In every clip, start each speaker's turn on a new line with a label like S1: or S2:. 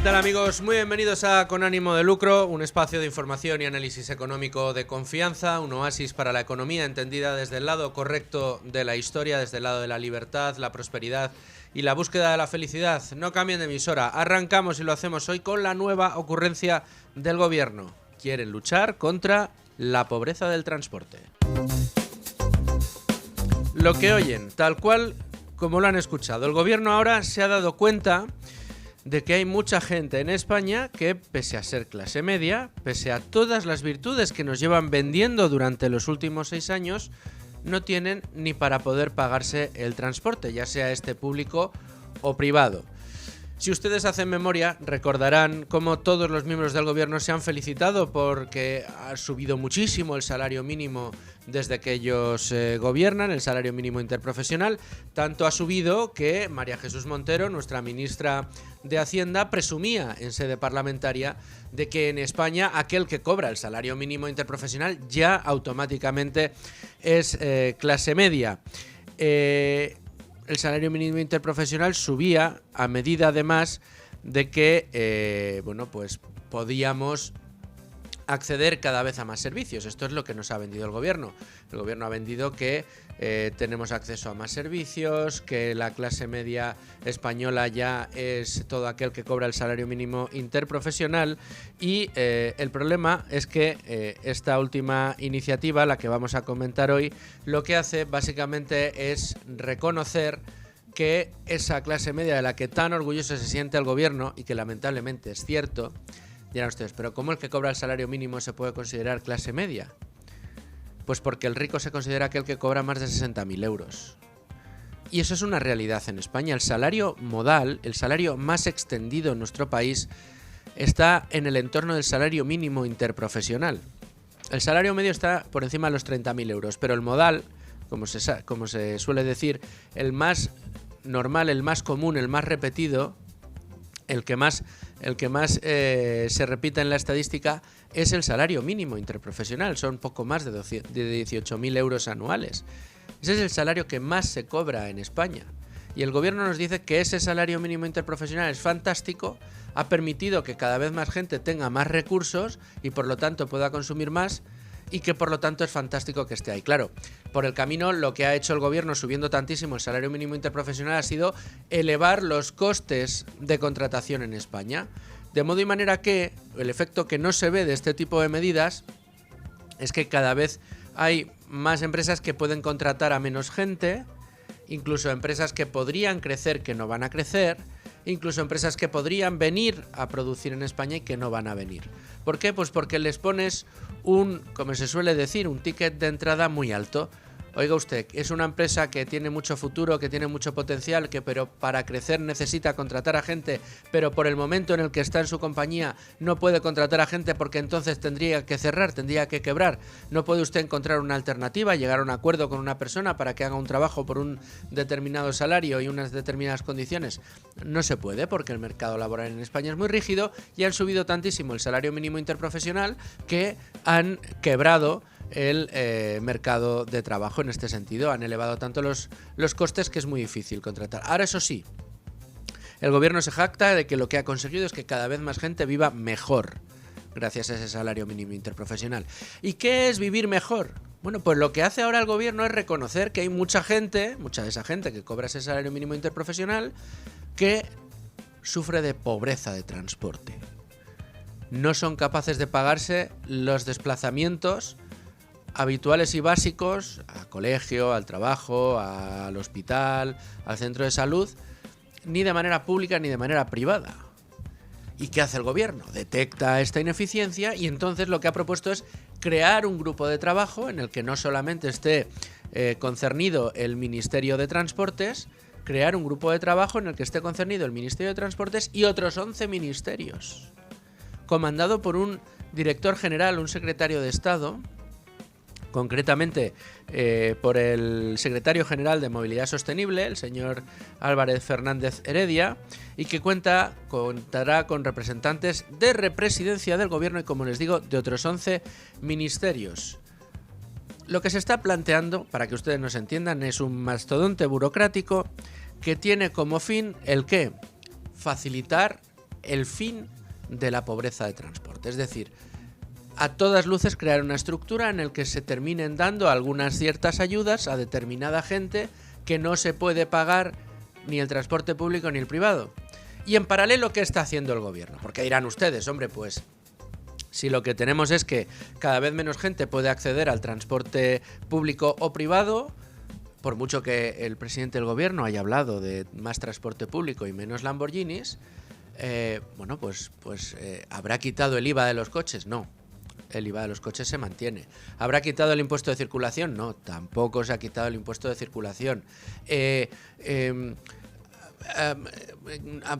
S1: tal, amigos? Muy bienvenidos a Con Ánimo de Lucro, un espacio de información y análisis económico de confianza, un oasis para la economía entendida desde el lado correcto de la historia, desde el lado de la libertad, la prosperidad y la búsqueda de la felicidad. No cambien de emisora, arrancamos y lo hacemos hoy con la nueva ocurrencia del gobierno. Quieren luchar contra la pobreza del transporte. Lo que oyen, tal cual como lo han escuchado. El gobierno ahora se ha dado cuenta de que hay mucha gente en España que, pese a ser clase media, pese a todas las virtudes que nos llevan vendiendo durante los últimos 6 años, no tienen ni para poder pagarse el transporte, ya sea este público o privado. Si ustedes hacen memoria, recordarán cómo todos los miembros del gobierno se han felicitado porque ha subido muchísimo el salario mínimo desde que ellos gobiernan, el salario mínimo interprofesional. Tanto ha subido que María Jesús Montero, nuestra ministra de Hacienda, presumía en sede parlamentaria de que en España aquel que cobra el salario mínimo interprofesional ya automáticamente es clase media. El salario mínimo interprofesional subía a medida, además, de que pues podíamos acceder cada vez a más servicios. Esto es lo que nos ha vendido el gobierno. El gobierno ha vendido que tenemos acceso a más servicios, que la clase media española ya es todo aquel que cobra el salario mínimo interprofesional, y el problema es que esta última iniciativa, la que vamos a comentar hoy, lo que hace básicamente es reconocer que esa clase media de la que tan orgulloso se siente el gobierno, y que lamentablemente es cierto. Dirán ustedes, pero ¿cómo el que cobra el salario mínimo se puede considerar clase media? Pues porque el rico se considera aquel que cobra más de 60.000 euros. Y eso es una realidad en España. El salario modal, el salario más extendido en nuestro país, está en el entorno del salario mínimo interprofesional. El salario medio está por encima de los 30.000 euros, pero el modal, como se suele decir, el más normal, el más común, el más repetido, el que más se repite en la estadística, es el salario mínimo interprofesional. Son poco más de 18.000 euros anuales. Ese es el salario que más se cobra en España. Y el gobierno nos dice que ese salario mínimo interprofesional es fantástico, ha permitido que cada vez más gente tenga más recursos y por lo tanto pueda consumir más, y que por lo tanto es fantástico que esté ahí. Claro, por el camino lo que ha hecho el gobierno subiendo tantísimo el salario mínimo interprofesional ha sido elevar los costes de contratación en España. De modo y manera que el efecto que no se ve de este tipo de medidas es que cada vez hay más empresas que pueden contratar a menos gente, incluso empresas que podrían crecer que no van a crecer, incluso empresas que podrían venir a producir en España y que no van a venir. ¿Por qué? Pues porque les pones como se suele decir, un ticket de entrada muy alto. Oiga usted, es una empresa que tiene mucho futuro, que tiene mucho potencial, pero para crecer necesita contratar a gente, pero por el momento en el que está en su compañía no puede contratar a gente porque entonces tendría que cerrar, tendría que quebrar. No puede usted encontrar una alternativa, llegar a un acuerdo con una persona para que haga un trabajo por un determinado salario y unas determinadas condiciones. No se puede, porque el mercado laboral en España es muy rígido y han subido tantísimo el salario mínimo interprofesional que han quebrado el mercado de trabajo. En este sentido, han elevado tanto los costes que es muy difícil contratar. Ahora, eso sí, el gobierno se jacta de que lo que ha conseguido es que cada vez más gente viva mejor gracias a ese salario mínimo interprofesional. ¿Y qué es vivir mejor? Bueno, pues lo que hace ahora el gobierno es reconocer que hay mucha de esa gente que cobra ese salario mínimo interprofesional, que sufre de pobreza de transporte. No son capaces de pagarse los desplazamientos habituales y básicos al colegio, al trabajo, al hospital, al centro de salud, ni de manera pública ni de manera privada. ¿Y qué hace el gobierno? Detecta esta ineficiencia y entonces lo que ha propuesto es crear un grupo de trabajo en el que no solamente esté concernido el Ministerio de Transportes, crear un grupo de trabajo en el que esté concernido el Ministerio de Transportes y otros 11 ministerios, comandado por un director general, un secretario de Estado, concretamente por el secretario general de Movilidad Sostenible, el señor Álvarez Fernández Heredia, y que contará con representantes de Represidencia del Gobierno y, como les digo, de otros 11 ministerios. Lo que se está planteando, para que ustedes nos entiendan, es un mastodonte burocrático que tiene como fin el ¿qué? Facilitar el fin de la pobreza de transporte. Es decir, a todas luces crear una estructura en la que se terminen dando algunas ciertas ayudas a determinada gente que no se puede pagar ni el transporte público ni el privado. Y en paralelo, ¿qué está haciendo el gobierno? Porque dirán ustedes, hombre, pues si lo que tenemos es que cada vez menos gente puede acceder al transporte público o privado, por mucho que el presidente del gobierno haya hablado de más transporte público y menos Lamborghinis, ¿habrá quitado el IVA de los coches? No. El IVA de los coches se mantiene. ¿Habrá quitado el impuesto de circulación? No, tampoco se ha quitado el impuesto de circulación.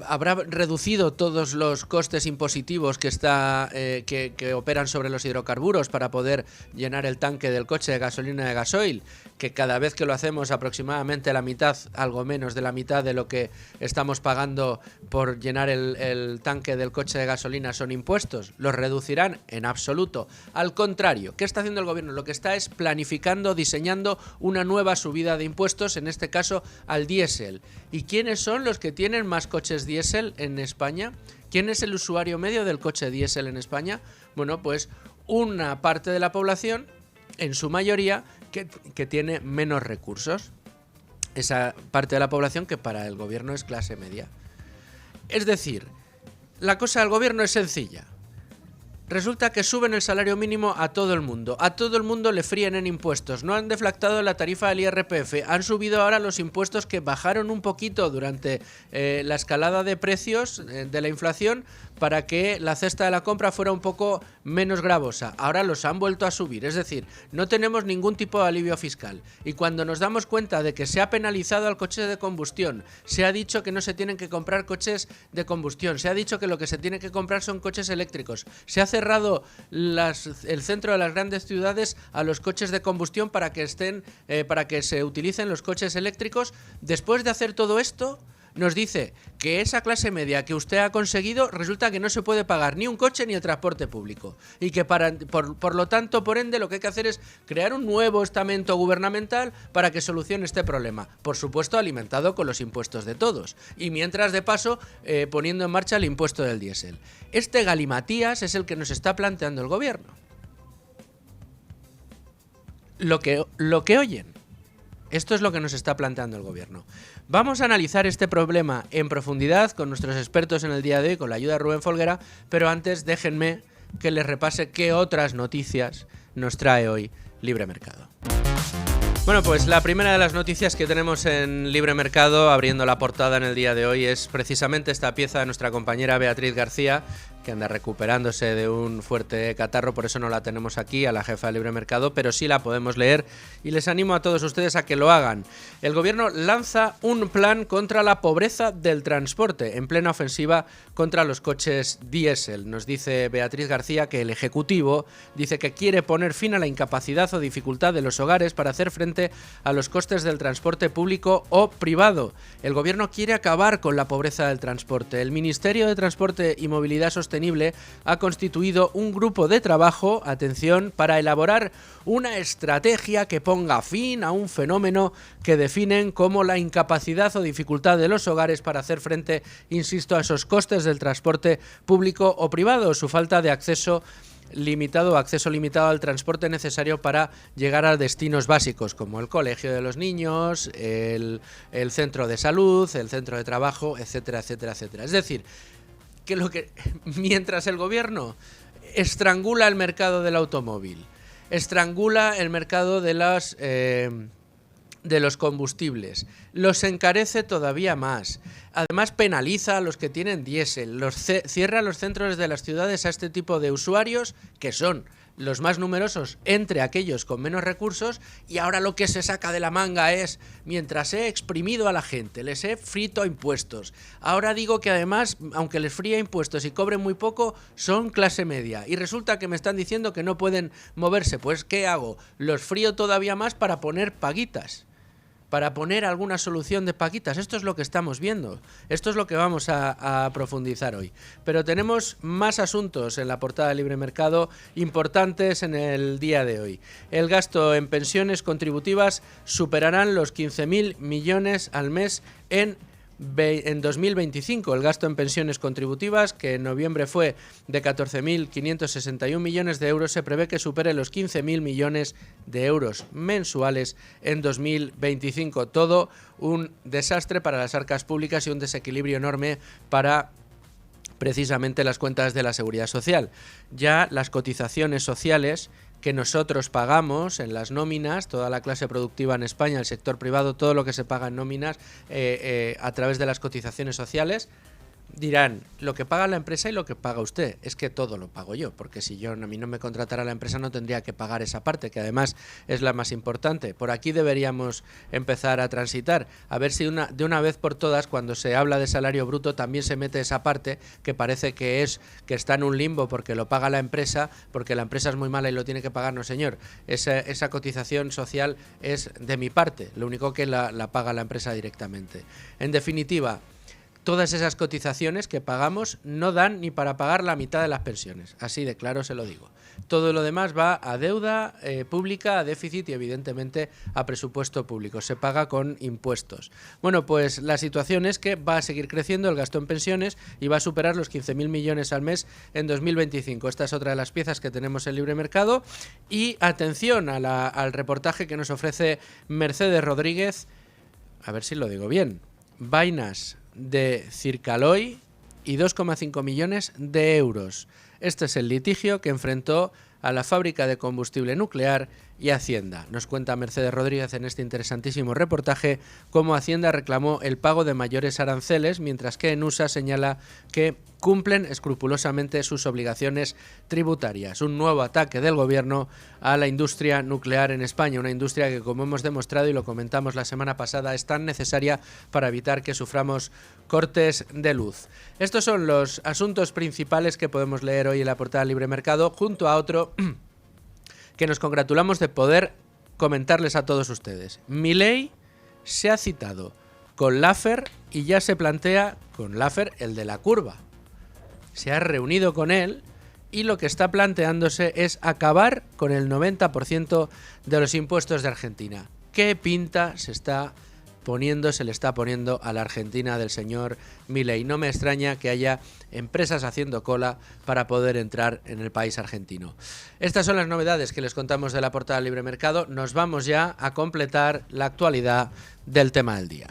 S1: ¿Habrá reducido todos los costes impositivos que operan sobre los hidrocarburos para poder llenar el tanque del coche de gasolina de gasoil? Que cada vez que lo hacemos aproximadamente la mitad, algo menos de la mitad de lo que estamos pagando por llenar el tanque del coche de gasolina son impuestos. ¿Los reducirán? En absoluto. Al contrario, ¿qué está haciendo el gobierno? Lo que está es planificando, diseñando una nueva subida de impuestos, en este caso al diésel. ¿Y quiénes son los que tienen más coches diésel en España? ¿Quién es el usuario medio del coche diésel en España? Bueno, pues una parte de la población, en su mayoría, que tiene menos recursos. Esa parte de la población que para el gobierno es clase media. Es decir, la cosa del gobierno es sencilla. Resulta que suben el salario mínimo a todo el mundo. A todo el mundo le fríen en impuestos. No han deflactado la tarifa del IRPF. Han subido ahora los impuestos que bajaron un poquito durante la escalada de precios de la inflación para que la cesta de la compra fuera un poco menos gravosa. Ahora los han vuelto a subir. Es decir, no tenemos ningún tipo de alivio fiscal. Y cuando nos damos cuenta de que se ha penalizado al coche de combustión, se ha dicho que no se tienen que comprar coches de combustión, se ha dicho que lo que se tiene que comprar son coches eléctricos, se ha cerrado el centro de las grandes ciudades a los coches de combustión para que se utilicen los coches eléctricos. Después de hacer todo esto, nos dice que esa clase media que usted ha conseguido resulta que no se puede pagar ni un coche ni el transporte público y que por lo tanto, por ende, lo que hay que hacer es crear un nuevo estamento gubernamental para que solucione este problema, por supuesto alimentado con los impuestos de todos y mientras de paso poniendo en marcha el impuesto del diésel. Este galimatías es el que nos está planteando el gobierno. Lo que oyen. Esto es lo que nos está planteando el gobierno. Vamos a analizar este problema en profundidad con nuestros expertos en el día de hoy, con la ayuda de Rubén Folguera, pero antes déjenme que les repase qué otras noticias nos trae hoy Libre Mercado. Bueno, pues la primera de las noticias que tenemos en Libre Mercado, abriendo la portada en el día de hoy, es precisamente esta pieza de nuestra compañera Beatriz García, que anda recuperándose de un fuerte catarro, por eso no la tenemos aquí, a la jefa de Libre Mercado, pero sí la podemos leer y les animo a todos ustedes a que lo hagan. El gobierno lanza un plan contra la pobreza del transporte, en plena ofensiva contra los coches diésel. Nos dice Beatriz García que el Ejecutivo dice que quiere poner fin a la incapacidad o dificultad de los hogares para hacer frente a los costes del transporte público o privado. El gobierno quiere acabar con la pobreza del transporte. El Ministerio de Transporte y Movilidad Sostenible ha constituido un grupo de trabajo, atención, para elaborar una estrategia que ponga fin a un fenómeno que definen como la incapacidad o dificultad de los hogares para hacer frente, insisto, a esos costes del transporte público o privado, su falta de acceso limitado al transporte necesario para llegar a destinos básicos como el colegio de los niños, el centro de salud, el centro de trabajo, etcétera, etcétera, etcétera. Es decir, que mientras el gobierno estrangula el mercado del automóvil, estrangula el mercado de los combustibles, los encarece todavía más, además penaliza a los que tienen diésel, cierra los centros de las ciudades a este tipo de usuarios que son los más numerosos entre aquellos con menos recursos, y ahora lo que se saca de la manga es, mientras he exprimido a la gente, les he frito impuestos, ahora digo que además, aunque les fría impuestos y cobren muy poco, son clase media, y resulta que me están diciendo que no pueden moverse. Pues ¿qué hago? Los frío todavía más para poner paguitas, para poner alguna solución de paquitas. Esto es lo que estamos viendo, esto es lo que vamos a profundizar hoy. Pero tenemos más asuntos en la portada de Libre Mercado importantes en el día de hoy. El gasto en pensiones contributivas superarán los 15.000 millones al mes en en 2025 el gasto en pensiones contributivas, que en noviembre fue de 14.561 millones de euros, se prevé que supere los 15.000 millones de euros mensuales en 2025. Todo un desastre para las arcas públicas y un desequilibrio enorme para precisamente las cuentas de la Seguridad Social. Ya las cotizaciones sociales que nosotros pagamos en las nóminas, toda la clase productiva en España, el sector privado, todo lo que se paga en nóminas a través de las cotizaciones sociales, dirán, lo que paga la empresa y lo que paga usted, es que todo lo pago yo, porque si a mí no me contratara la empresa no tendría que pagar esa parte, que además es la más importante. Por aquí deberíamos empezar a transitar, a ver si de una vez por todas, cuando se habla de salario bruto, también se mete esa parte que parece que está en un limbo porque lo paga la empresa, porque la empresa es muy mala y lo tiene que pagar. No, señor, esa cotización social es de mi parte, lo único que la paga la empresa directamente. En definitiva, todas esas cotizaciones que pagamos no dan ni para pagar la mitad de las pensiones, así de claro se lo digo. Todo lo demás va a deuda pública, a déficit y evidentemente a presupuesto público. Se paga con impuestos. Bueno, pues la situación es que va a seguir creciendo el gasto en pensiones y va a superar los 15.000 millones al mes en 2025. Esta es otra de las piezas que tenemos en Libre Mercado. Y atención al reportaje que nos ofrece Mercedes Rodríguez, a ver si lo digo bien, vainas de Circaloy y 2,5 millones de euros. Este es el litigio que enfrentó a la fábrica de combustible nuclear y Hacienda. Nos cuenta Mercedes Rodríguez en este interesantísimo reportaje cómo Hacienda reclamó el pago de mayores aranceles, mientras que ENUSA señala que cumplen escrupulosamente sus obligaciones tributarias. Un nuevo ataque del gobierno a la industria nuclear en España, una industria que, como hemos demostrado y lo comentamos la semana pasada, es tan necesaria para evitar que suframos cortes de luz. Estos son los asuntos principales que podemos leer hoy en la portada Libre Mercado, junto a otro que nos congratulamos de poder comentarles a todos ustedes. Milei se ha citado con Laffer y ya se plantea con Laffer, el de la curva. Se ha reunido con él y lo que está planteándose es acabar con el 90% de los impuestos de Argentina. ¿Qué pinta se le está poniendo a la Argentina del señor Milei? No me extraña que haya empresas haciendo cola para poder entrar en el país argentino. Estas son las novedades que les contamos de la portada Libre Mercado. Nos vamos ya a completar la actualidad del tema del día.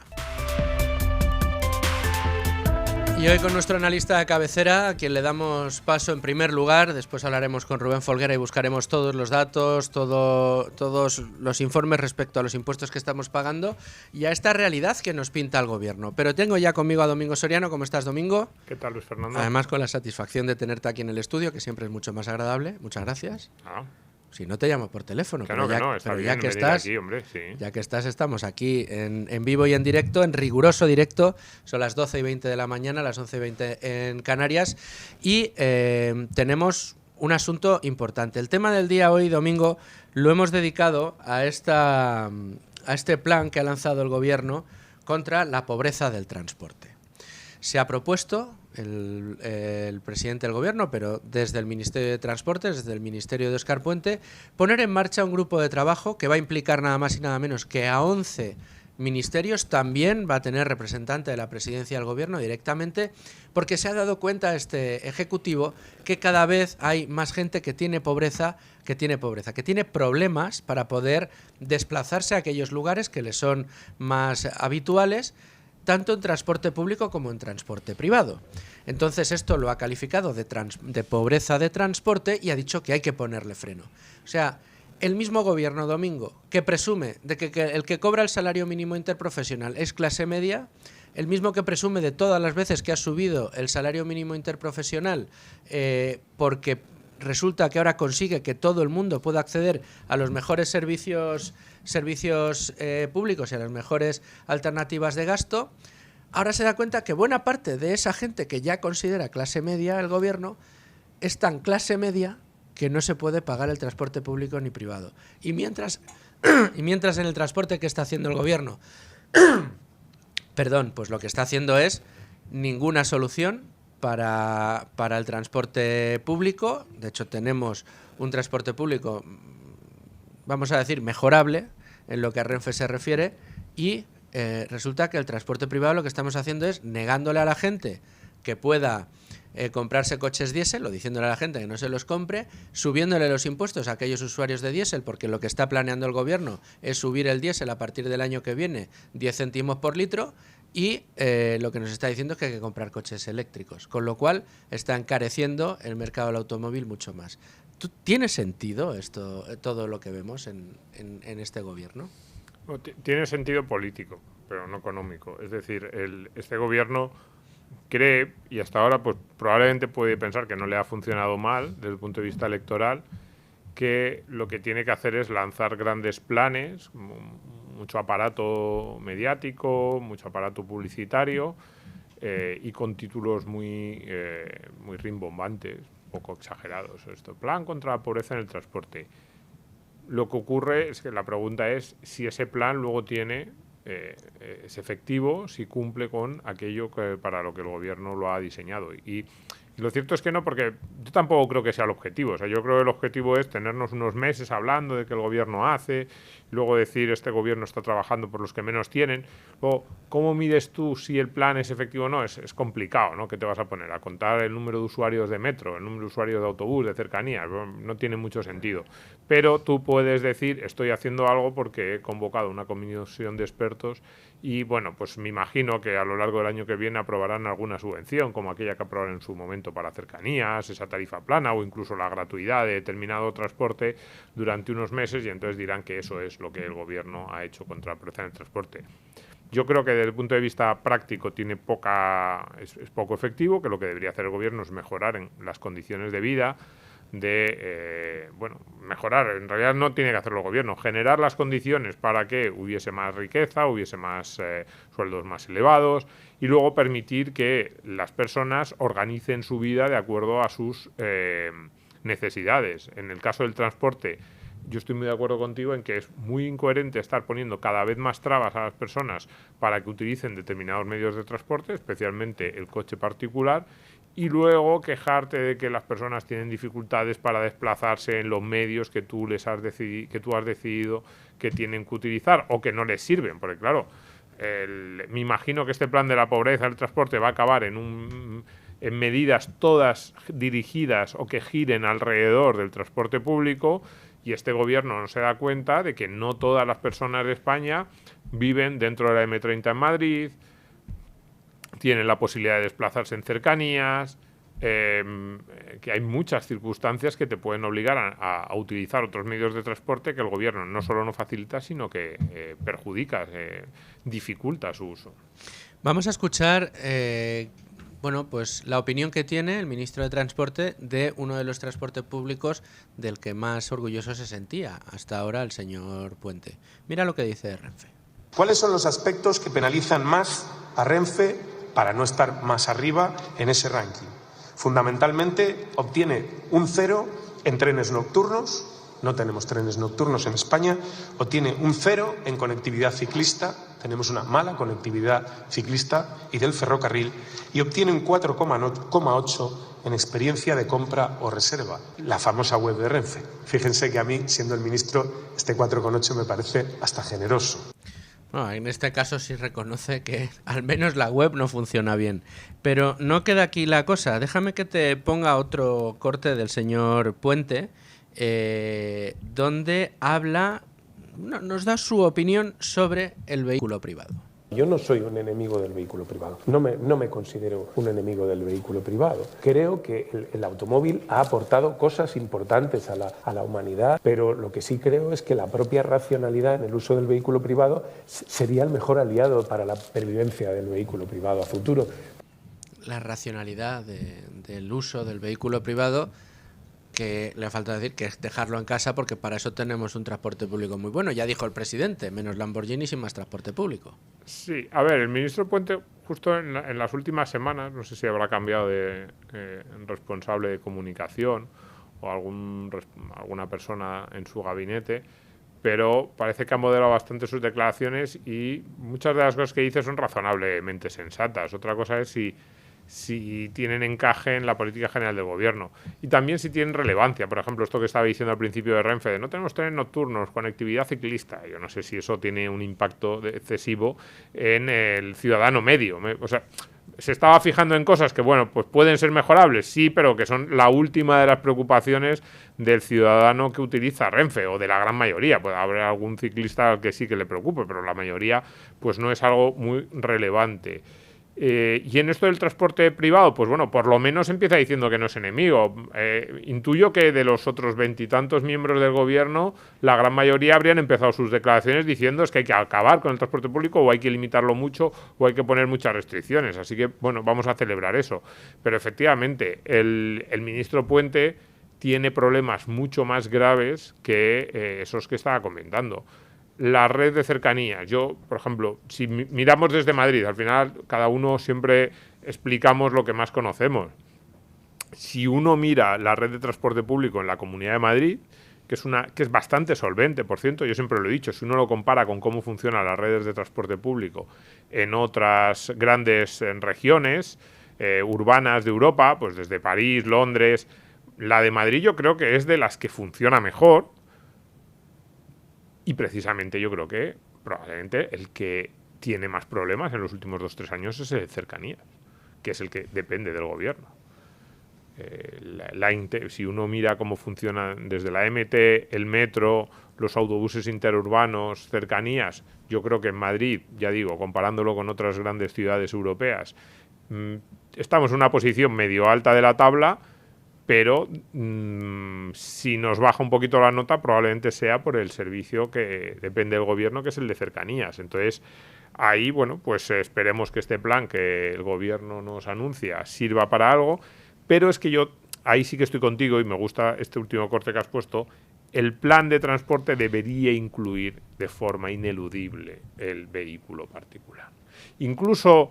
S1: Y hoy con nuestro analista de cabecera, a quien le damos paso en primer lugar, después hablaremos con Rubén Folguera y buscaremos todos los datos, todos los informes respecto a los impuestos que estamos pagando y a esta realidad que nos pinta el gobierno. Pero tengo ya conmigo a Domingo Soriano. ¿Cómo estás, Domingo?
S2: ¿Qué tal, Luis Fernando?
S1: Además, con la satisfacción de tenerte aquí en el estudio, que siempre es mucho más agradable. Muchas gracias. Si no te llamo por teléfono,
S2: claro, pero ya que estás, aquí, hombre, sí.
S1: Ya que estamos aquí en vivo y en directo, en riguroso directo. Son las 12:20 de la mañana, las 11:20 en Canarias, y tenemos un asunto importante. El tema del día hoy, Domingo, lo hemos dedicado a este plan que ha lanzado el gobierno contra la pobreza del transporte. Se ha propuesto el presidente del gobierno, pero desde el Ministerio de Transportes, desde el Ministerio de Óscar Puente, poner en marcha un grupo de trabajo que va a implicar nada más y nada menos que a 11 ministerios. También va a tener representante de la presidencia del gobierno directamente, porque se ha dado cuenta este ejecutivo que cada vez hay más gente que tiene que tiene problemas para poder desplazarse a aquellos lugares que les son más habituales, tanto en transporte público como en transporte privado. Entonces esto lo ha calificado de pobreza de transporte y ha dicho que hay que ponerle freno. O sea, el mismo gobierno, Domingo, que presume de que el que cobra el salario mínimo interprofesional es clase media, el mismo que presume de todas las veces que ha subido el salario mínimo interprofesional porque resulta que ahora consigue que todo el mundo pueda acceder a los mejores servicios públicos y a las mejores alternativas de gasto, ahora se da cuenta que buena parte de esa gente que ya considera clase media el gobierno es tan clase media que no se puede pagar el transporte público ni privado. Y mientras en el transporte que está haciendo el gobierno, pues lo que está haciendo es ninguna solución para el transporte público. De hecho, tenemos un transporte público, vamos a decir, mejorable en lo que a Renfe se refiere, y resulta que el transporte privado lo que estamos haciendo es negándole a la gente que pueda comprarse coches diésel, o diciéndole a la gente que no se los compre, subiéndole los impuestos a aquellos usuarios de diésel, porque lo que está planeando el gobierno es subir el diésel a partir del año que viene 10 céntimos por litro, y lo que nos está diciendo es que hay que comprar coches eléctricos, con lo cual está encareciendo el mercado del automóvil mucho más. ¿Tiene sentido esto, todo lo que vemos en este gobierno?
S2: Tiene sentido político, pero no económico. Es decir, este gobierno cree, y hasta ahora pues probablemente puede pensar que no le ha funcionado mal desde el punto de vista electoral, que lo que tiene que hacer es lanzar grandes planes, mucho aparato mediático, mucho aparato publicitario, y con títulos muy rimbombantes, poco exagerados. Esto, plan contra la pobreza en el transporte. Lo que ocurre es que la pregunta es si ese plan luego es efectivo, si cumple con aquello para lo que el gobierno lo ha diseñado. Y lo cierto es que no, porque yo tampoco creo que sea el objetivo. O sea, yo creo que el objetivo es tenernos unos meses hablando de que el gobierno hace, luego decir este gobierno está trabajando por los que menos tienen. Luego, ¿cómo mides tú si el plan es efectivo o no? Es complicado, ¿no? ¿Qué te vas a poner? ¿A contar el número de usuarios de metro, el número de usuarios de autobús, de cercanías? No tiene mucho sentido. Pero tú puedes decir, estoy haciendo algo porque he convocado una comisión de expertos y, bueno, pues me imagino que a lo largo del año que viene aprobarán alguna subvención, como aquella que aprobaron en su momento para cercanías, esa tarifa plana o incluso la gratuidad de determinado transporte durante unos meses, y entonces dirán que eso es lo que el gobierno ha hecho contra la pobreza en el transporte. Yo creo que desde el punto de vista práctico es poco efectivo, que lo que debería hacer el gobierno es mejorar en las condiciones de vida, mejorar, en realidad no tiene que hacerlo el gobierno, generar las condiciones para que hubiese más riqueza, hubiese más sueldos más elevados, y luego permitir que las personas organicen su vida de acuerdo a sus necesidades. En el caso del transporte, yo estoy muy de acuerdo contigo en que es muy incoherente estar poniendo cada vez más trabas a las personas para que utilicen determinados medios de transporte, especialmente el coche particular, y luego quejarte de que las personas tienen dificultades para desplazarse en los medios que tú has decidido que tienen que utilizar o que no les sirven, porque claro, me imagino que este plan de la pobreza del transporte va a acabar en medidas todas dirigidas o que giren alrededor del transporte público, y este gobierno no se da cuenta de que no todas las personas de España viven dentro de la M30 en Madrid, tienen la posibilidad de desplazarse en cercanías, que hay muchas circunstancias que te pueden obligar a utilizar otros medios de transporte que el gobierno no solo no facilita, sino que perjudica, dificulta su uso.
S1: Vamos a escuchar pues la opinión que tiene el ministro de Transporte de uno de los transportes públicos del que más orgulloso se sentía hasta ahora, el señor Puente. Mira lo que dice de Renfe.
S3: ¿Cuáles son los aspectos que penalizan más a Renfe para no estar más arriba en ese ranking? Fundamentalmente obtiene un 0 en trenes nocturnos, no tenemos trenes nocturnos en España, obtiene un 0 en conectividad ciclista, tenemos una mala conectividad ciclista y del ferrocarril, y obtiene un 4,8 en experiencia de compra o reserva, la famosa web de Renfe. Fíjense que a mí, siendo el ministro, este 4,8 me parece hasta generoso.
S1: No, en este caso sí reconoce que al menos la web no funciona bien. Pero no queda aquí la cosa. Déjame que te ponga otro corte del señor Puente, donde nos da su opinión sobre el vehículo privado.
S4: Yo no soy un enemigo del vehículo privado, no me considero un enemigo del vehículo privado. Creo que el automóvil ha aportado cosas importantes a la humanidad, pero lo que sí creo es que la propia racionalidad en el uso del vehículo privado sería el mejor aliado para la pervivencia del vehículo privado a futuro.
S1: La racionalidad del uso del vehículo privado, que le falta decir que es dejarlo en casa, porque para eso tenemos un transporte público muy bueno. Ya dijo el presidente, menos Lamborghini y más transporte público.
S2: Sí, a ver, el ministro Puente justo en las últimas semanas, no sé si habrá cambiado de responsable de comunicación o alguna persona en su gabinete, pero parece que ha moderado bastante sus declaraciones y muchas de las cosas que dice son razonablemente sensatas. Otra cosa es si tienen encaje en la política general del gobierno y también si tienen relevancia. Por ejemplo, esto que estaba diciendo al principio de Renfe, de no tenemos trenes nocturnos, conectividad ciclista. Yo no sé si eso tiene un impacto excesivo en el ciudadano medio. O sea, se estaba fijando en cosas que, bueno, pues pueden ser mejorables, sí, pero que son la última de las preocupaciones del ciudadano que utiliza Renfe, o de la gran mayoría. Puede haber algún ciclista al que sí que le preocupe, pero la mayoría pues no es algo muy relevante. Y en esto del transporte privado, pues bueno, por lo menos empieza diciendo que no es enemigo. Intuyo que de los otros 20 y tantos miembros del gobierno, la gran mayoría habrían empezado sus declaraciones diciendo es que hay que acabar con el transporte público, o hay que limitarlo mucho, o hay que poner muchas restricciones. Así que, bueno, vamos a celebrar eso. Pero efectivamente, el ministro Puente tiene problemas mucho más graves que esos que estaba comentando. La red de cercanías. Yo, por ejemplo, si miramos desde Madrid, al final cada uno siempre explicamos lo que más conocemos. Si uno mira la red de transporte público en la Comunidad de Madrid, que es bastante solvente, por cierto, yo siempre lo he dicho, si uno lo compara con cómo funcionan las redes de transporte público en otras grandes regiones urbanas de Europa, pues desde París, Londres, la de Madrid yo creo que es de las que funciona mejor. Y precisamente yo creo que probablemente el que tiene más problemas en los últimos 2-3 años es el cercanías, que es el que depende del gobierno. Si uno mira cómo funciona desde la MT, el metro, los autobuses interurbanos, cercanías, yo creo que en Madrid, ya digo, comparándolo con otras grandes ciudades europeas, estamos en una posición medio alta de la tabla, pero si nos baja un poquito la nota probablemente sea por el servicio que depende del gobierno, que es el de cercanías. Entonces, ahí, bueno, pues esperemos que este plan que el gobierno nos anuncia sirva para algo, pero es que yo ahí sí que estoy contigo y me gusta este último corte que has puesto. El plan de transporte debería incluir de forma ineludible el vehículo particular. Incluso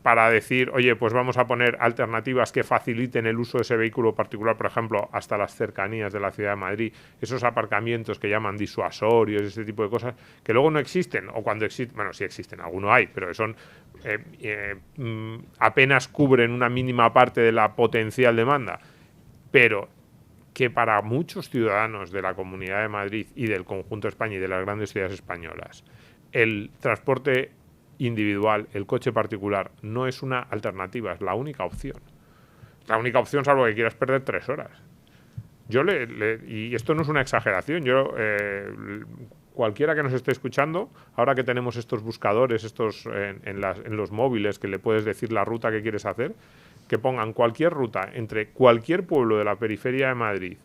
S2: para decir, oye, pues vamos a poner alternativas que faciliten el uso de ese vehículo particular, por ejemplo, hasta las cercanías de la ciudad de Madrid, esos aparcamientos que llaman disuasorios, ese tipo de cosas, que luego no existen, o cuando existen, bueno, sí existen, algunos hay, pero que son apenas cubren una mínima parte de la potencial demanda, pero que para muchos ciudadanos de la Comunidad de Madrid y del conjunto de España y de las grandes ciudades españolas, el transporte individual, el coche particular, no es una alternativa, es la única opción. La única opción, salvo que quieras perder 3 horas. Y esto no es una exageración, cualquiera que nos esté escuchando, ahora que tenemos estos buscadores, en los móviles, que le puedes decir la ruta que quieres hacer, que pongan cualquier ruta entre cualquier pueblo de la periferia de Madrid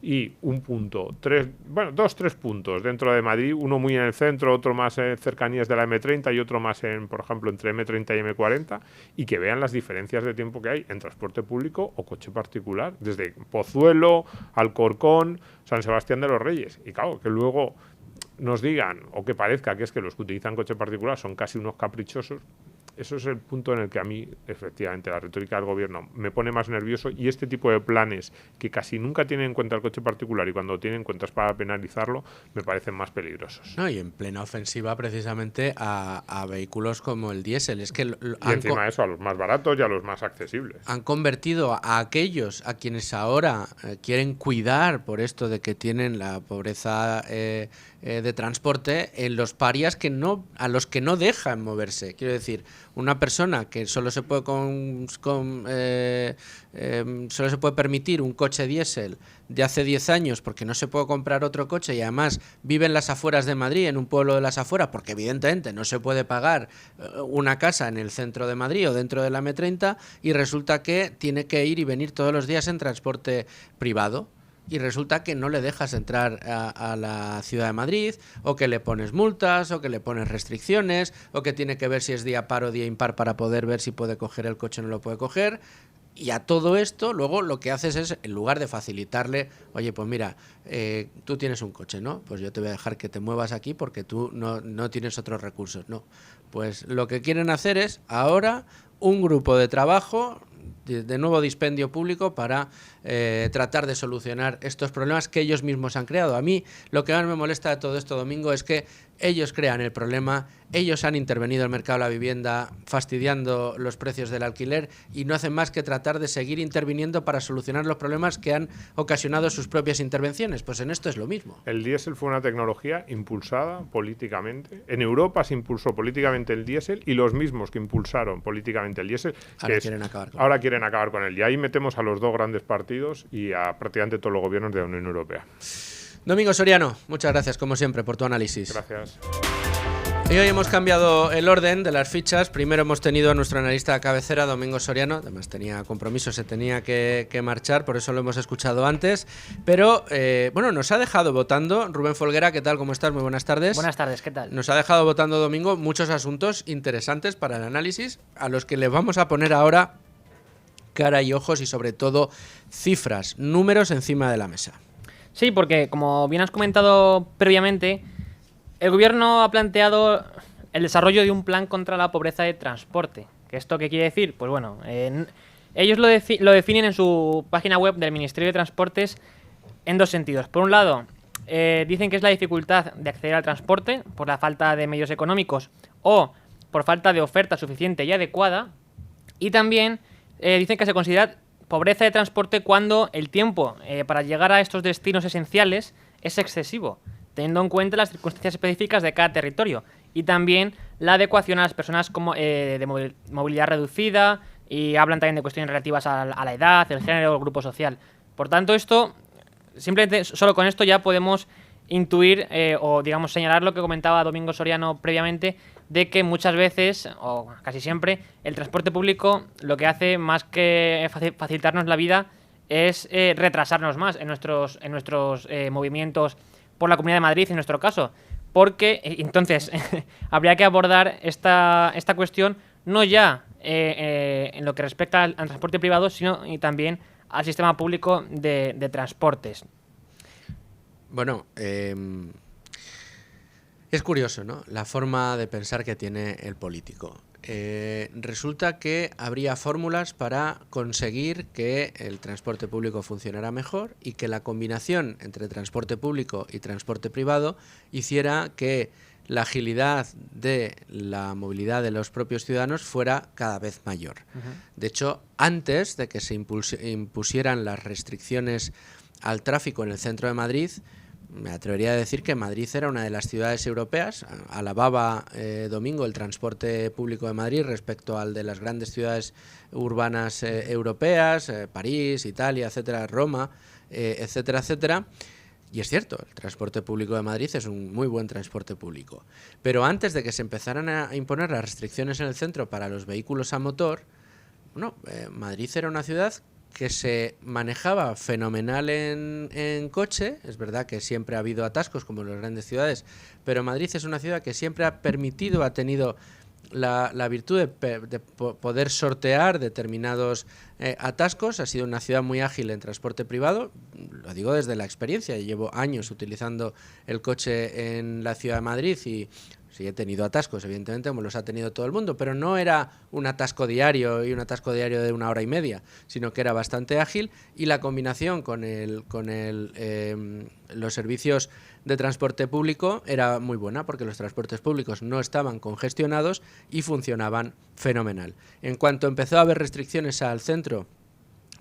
S2: y un punto, 2-3 puntos dentro de Madrid, uno muy en el centro, otro más en cercanías de la M30 y otro más por ejemplo, entre M30 y M40, y que vean las diferencias de tiempo que hay en transporte público o coche particular, desde Pozuelo, Alcorcón, San Sebastián de los Reyes. Y claro, que luego nos digan, o que parezca que es que los que utilizan coche particular son casi unos caprichosos. Eso es el punto en el que a mí, efectivamente, la retórica del gobierno me pone más nervioso, y este tipo de planes que casi nunca tienen en cuenta el coche particular y cuando tienen en cuenta es para penalizarlo, me parecen más peligrosos.
S1: No, y en plena ofensiva precisamente a vehículos como el diésel. Es que
S2: y encima de eso, a los más baratos y a los más accesibles.
S1: Han convertido a aquellos a quienes ahora quieren cuidar por esto de que tienen la pobreza de transporte en los parias a los que no dejan moverse. Quiero decir, una persona que solo se puede solo se puede permitir un coche diésel de hace 10 años porque no se puede comprar otro coche, y además vive en las afueras de Madrid, en un pueblo de las afueras, porque evidentemente no se puede pagar una casa en el centro de Madrid o dentro de la M30, y resulta que tiene que ir y venir todos los días en transporte privado. Y resulta que no le dejas entrar a la ciudad de Madrid, o que le pones multas, o que le pones restricciones, o que tiene que ver si es día par o día impar para poder ver si puede coger el coche o no lo puede coger. Y a todo esto, luego lo que haces es, en lugar de facilitarle, oye, pues mira, tú tienes un coche, ¿no? Pues yo te voy a dejar que te muevas aquí porque tú no tienes otros recursos. No, pues lo que quieren hacer es ahora un grupo de trabajo, de nuevo dispendio público, para tratar de solucionar estos problemas que ellos mismos han creado. A mí lo que más me molesta de todo esto, Domingo, es que ellos crean el problema, ellos han intervenido en el mercado de la vivienda fastidiando los precios del alquiler y no hacen más que tratar de seguir interviniendo para solucionar los problemas que han ocasionado sus propias intervenciones. Pues en esto es lo mismo.
S2: El diésel fue una tecnología impulsada políticamente. En Europa se impulsó políticamente el diésel y los mismos que impulsaron políticamente el diésel ahora quieren acabar con él. Y ahí metemos a los dos grandes partidos y a prácticamente todos los gobiernos de la Unión Europea.
S1: Domingo Soriano, muchas gracias como siempre por tu análisis.
S2: Gracias.
S1: Y hoy hemos cambiado el orden de las fichas. Primero hemos tenido a nuestro analista de cabecera, Domingo Soriano. Además tenía compromiso, se tenía que marchar, por eso lo hemos escuchado antes. Pero, bueno, nos ha dejado votando Rubén Folguera. ¿Qué tal? ¿Cómo estás? Muy buenas tardes.
S5: Buenas tardes, ¿qué tal?
S1: Nos ha dejado votando Domingo muchos asuntos interesantes para el análisis, a los que le vamos a poner ahora cara y ojos y sobre todo cifras, números encima de la mesa.
S5: Sí, porque como bien has comentado previamente, el gobierno ha planteado el desarrollo de un plan contra la pobreza de transporte. ¿Esto qué quiere decir? Pues bueno, ellos lo definen en su página web del Ministerio de Transportes en dos sentidos. Por un lado, dicen que es la dificultad de acceder al transporte por la falta de medios económicos o por falta de oferta suficiente y adecuada. Y también dicen que se considera pobreza de transporte cuando el tiempo para llegar a estos destinos esenciales es excesivo, teniendo en cuenta las circunstancias específicas de cada territorio y también la adecuación a las personas como de movilidad reducida, y hablan también de cuestiones relativas a la edad, el género, el grupo social. Por tanto, esto, simplemente solo con esto ya podemos intuir o digamos señalar lo que comentaba Domingo Soriano previamente, de que muchas veces, o casi siempre, el transporte público lo que hace más que facilitarnos la vida es retrasarnos más en nuestros movimientos por la Comunidad de Madrid, en nuestro caso. Porque entonces habría que abordar esta cuestión no ya en lo que respecta al transporte privado, sino y también al sistema público de transportes.
S1: Bueno, es curioso, ¿no? La forma de pensar que tiene el político. Resulta que habría fórmulas para conseguir que el transporte público funcionara mejor y que la combinación entre transporte público y transporte privado hiciera que la agilidad de la movilidad de los propios ciudadanos fuera cada vez mayor. De hecho, antes de que se impusieran las restricciones al tráfico en el centro de Madrid, me atrevería a decir que Madrid era una de las ciudades europeas. Alababa Domingo el transporte público de Madrid respecto al de las grandes ciudades urbanas europeas, París, Italia, etcétera, Roma, etcétera, etcétera. Y es cierto, el transporte público de Madrid es un muy buen transporte público. Pero antes de que se empezaran a imponer las restricciones en el centro para los vehículos a motor, bueno, Madrid era una ciudad que se manejaba fenomenal en coche. Es verdad que siempre ha habido atascos como en las grandes ciudades, pero Madrid es una ciudad que siempre ha tenido la virtud de poder sortear determinados atascos. Ha sido una ciudad muy ágil en transporte privado, lo digo desde la experiencia. Llevo años utilizando el coche en la ciudad de Madrid y sí he tenido atascos, evidentemente, como los ha tenido todo el mundo, pero no era un atasco diario y un atasco diario de 1 hora y media, sino que era bastante ágil, y la combinación con los servicios de transporte público era muy buena, porque los transportes públicos no estaban congestionados y funcionaban fenomenal. En cuanto empezó a haber restricciones al centro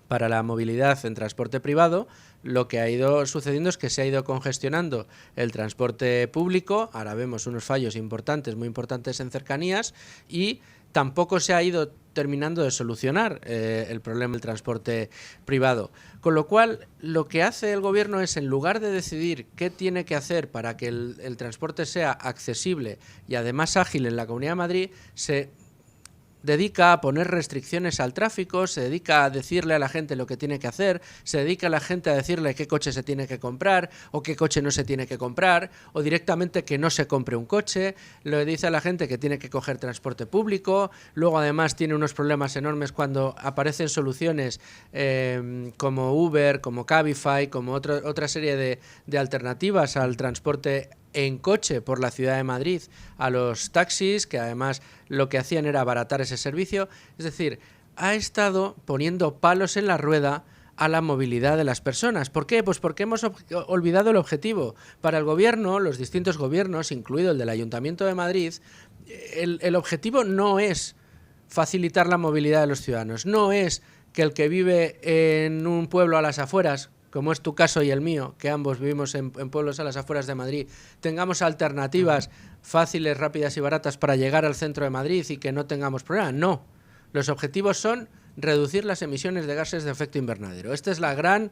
S1: para la movilidad en transporte privado, lo que ha ido sucediendo es que se ha ido congestionando el transporte público. Ahora vemos unos fallos importantes, muy importantes en cercanías, y tampoco se ha ido terminando de solucionar el problema del transporte privado. Con lo cual, lo que hace el gobierno es, en lugar de decidir qué tiene que hacer para que el transporte sea accesible y además ágil en la Comunidad de Madrid, se dedica a poner restricciones al tráfico, se dedica a decirle a la gente lo que tiene que hacer, se dedica a la gente a decirle qué coche se tiene que comprar o qué coche no se tiene que comprar, o directamente que no se compre un coche. Le dice a la gente que tiene que coger transporte público. Luego además tiene unos problemas enormes cuando aparecen soluciones como Uber, como Cabify, como otra serie de alternativas al transporte en coche por la ciudad de Madrid, a los taxis, que además lo que hacían era abaratar ese servicio. Es decir, ha estado poniendo palos en la rueda a la movilidad de las personas. ¿Por qué? Pues porque hemos olvidado el objetivo. Para el gobierno, los distintos gobiernos, incluido el del Ayuntamiento de Madrid, el objetivo no es facilitar la movilidad de los ciudadanos, no es que el que vive en un pueblo a las afueras, como es tu caso y el mío, que ambos vivimos en pueblos a las afueras de Madrid, tengamos alternativas fáciles, rápidas y baratas para llegar al centro de Madrid y que no tengamos problemas. No, los objetivos son reducir las emisiones de gases de efecto invernadero. Esta es la gran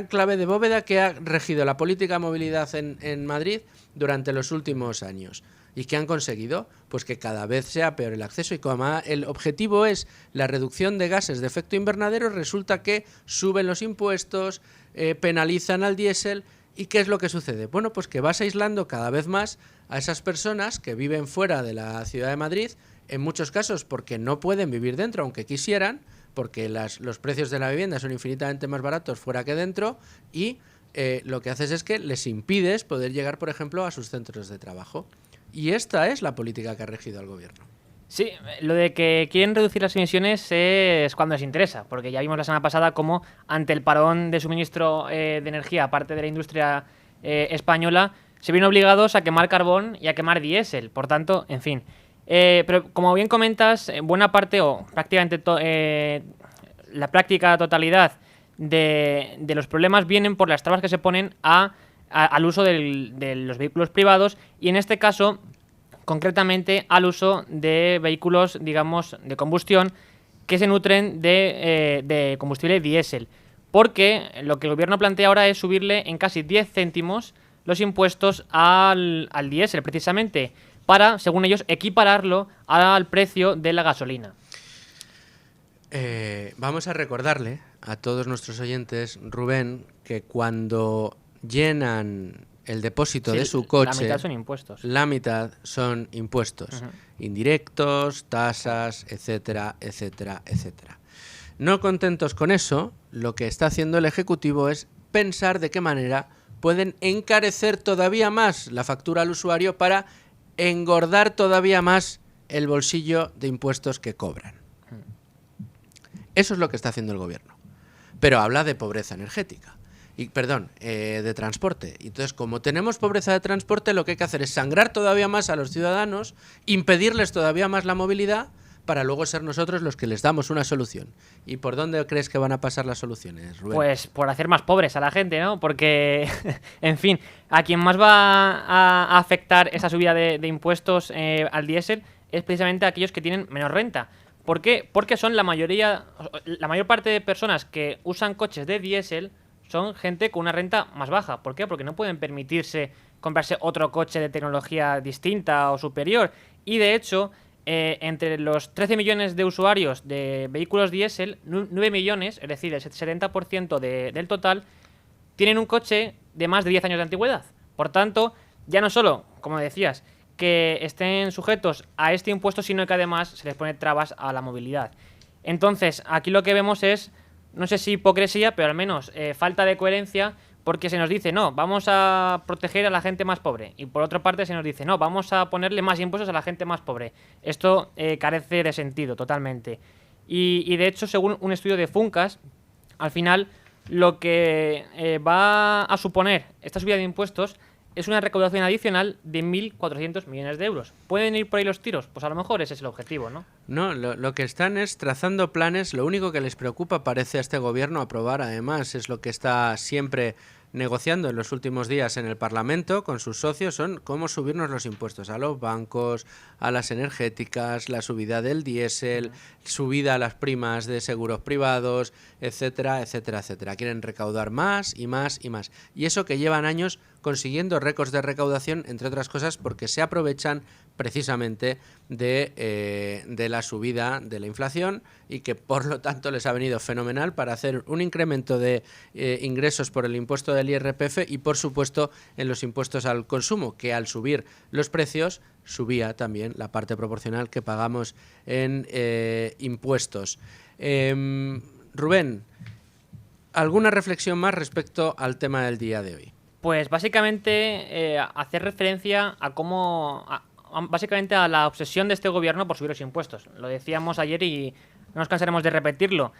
S1: clave de bóveda que ha regido la política de movilidad en Madrid durante los últimos años. ¿Y qué han conseguido? Pues que cada vez sea peor el acceso, y como el objetivo es la reducción de gases de efecto invernadero, resulta que suben los impuestos, penalizan al diésel. ¿Y qué es lo que sucede? Bueno, pues que vas aislando cada vez más a esas personas que viven fuera de la ciudad de Madrid, en muchos casos porque no pueden vivir dentro, aunque quisieran, porque los precios de la vivienda son infinitamente más baratos fuera que dentro, y lo que haces es que les impides poder llegar, por ejemplo, a sus centros de trabajo. Y esta es la política que ha regido al gobierno.
S5: Sí, lo de que quieren reducir las emisiones es cuando les interesa, porque ya vimos la semana pasada cómo ante el parón de suministro de energía, aparte de la industria española, se vieron obligados a quemar carbón y a quemar diésel. Por tanto, en fin. Pero como bien comentas, buena parte o prácticamente la práctica totalidad de los problemas vienen por las trabas que se ponen al uso de los vehículos privados, y en este caso concretamente al uso de vehículos, digamos, de combustión que se nutren de combustible diésel, porque lo que el gobierno plantea ahora es subirle en casi 10 céntimos los impuestos al diésel, precisamente para, según ellos, equipararlo al precio de la gasolina.
S1: Vamos a recordarle a todos nuestros oyentes, Rubén, que cuando llenan el depósito de su coche,
S5: la mitad son impuestos.
S1: La mitad son impuestos, indirectos, tasas, etcétera, etcétera, etcétera. No contentos con eso, lo que está haciendo el Ejecutivo es pensar de qué manera pueden encarecer todavía más la factura al usuario para engordar todavía más el bolsillo de impuestos que cobran. Eso es lo que está haciendo el gobierno. Pero habla de pobreza energética. De transporte. Entonces, como tenemos pobreza de transporte, lo que hay que hacer es sangrar todavía más a los ciudadanos, impedirles todavía más la movilidad, para luego ser nosotros los que les damos una solución. ¿Y por dónde crees que van a pasar las soluciones, Rubén?
S5: Pues por hacer más pobres a la gente, ¿no? Porque, en fin, a quien más va a afectar esa subida de impuestos al diésel es precisamente a aquellos que tienen menos renta. ¿Por qué? Porque son la mayor parte de personas que usan coches de diésel son gente con una renta más baja. ¿Por qué? Porque no pueden permitirse comprarse otro coche de tecnología distinta o superior. Y de hecho, entre los 13 millones de usuarios de vehículos diésel, 9 millones, es decir, el 70% del total, tienen un coche de más de 10 años de antigüedad. Por tanto, ya no solo, como decías, que estén sujetos a este impuesto, sino que además se les pone trabas a la movilidad. Entonces, aquí lo que vemos es, no sé si hipocresía, pero al menos falta de coherencia, porque se nos dice, no, vamos a proteger a la gente más pobre. Y por otra parte se nos dice, no, vamos a ponerle más impuestos a la gente más pobre. Esto carece de sentido totalmente. Y de hecho, según un estudio de Funcas, al final lo que va a suponer esta subida de impuestos es una recaudación adicional de 1.400 millones de euros. ¿Pueden ir por ahí los tiros? Pues a lo mejor ese es el objetivo, ¿no?
S1: No, lo que están es trazando planes. Lo único que les preocupa, parece, a este gobierno aprobar, además, es lo que está siempre negociando en los últimos días en el Parlamento con sus socios, son cómo subirnos los impuestos a los bancos, a las energéticas, la subida del diésel, subida a las primas de seguros privados, etcétera, etcétera, etcétera. Quieren recaudar más y más y más. Y eso que llevan años consiguiendo récords de recaudación, entre otras cosas, porque se aprovechan precisamente de la subida de la inflación, y que por lo tanto les ha venido fenomenal para hacer un incremento de ingresos por el impuesto del IRPF y por supuesto en los impuestos al consumo, que al subir los precios subía también la parte proporcional que pagamos en impuestos. Rubén, ¿alguna reflexión más respecto al tema del día de hoy?
S5: Pues básicamente hacer referencia a cómo... básicamente a la obsesión de este gobierno por subir los impuestos. Lo decíamos ayer y no nos cansaremos de repetirlo.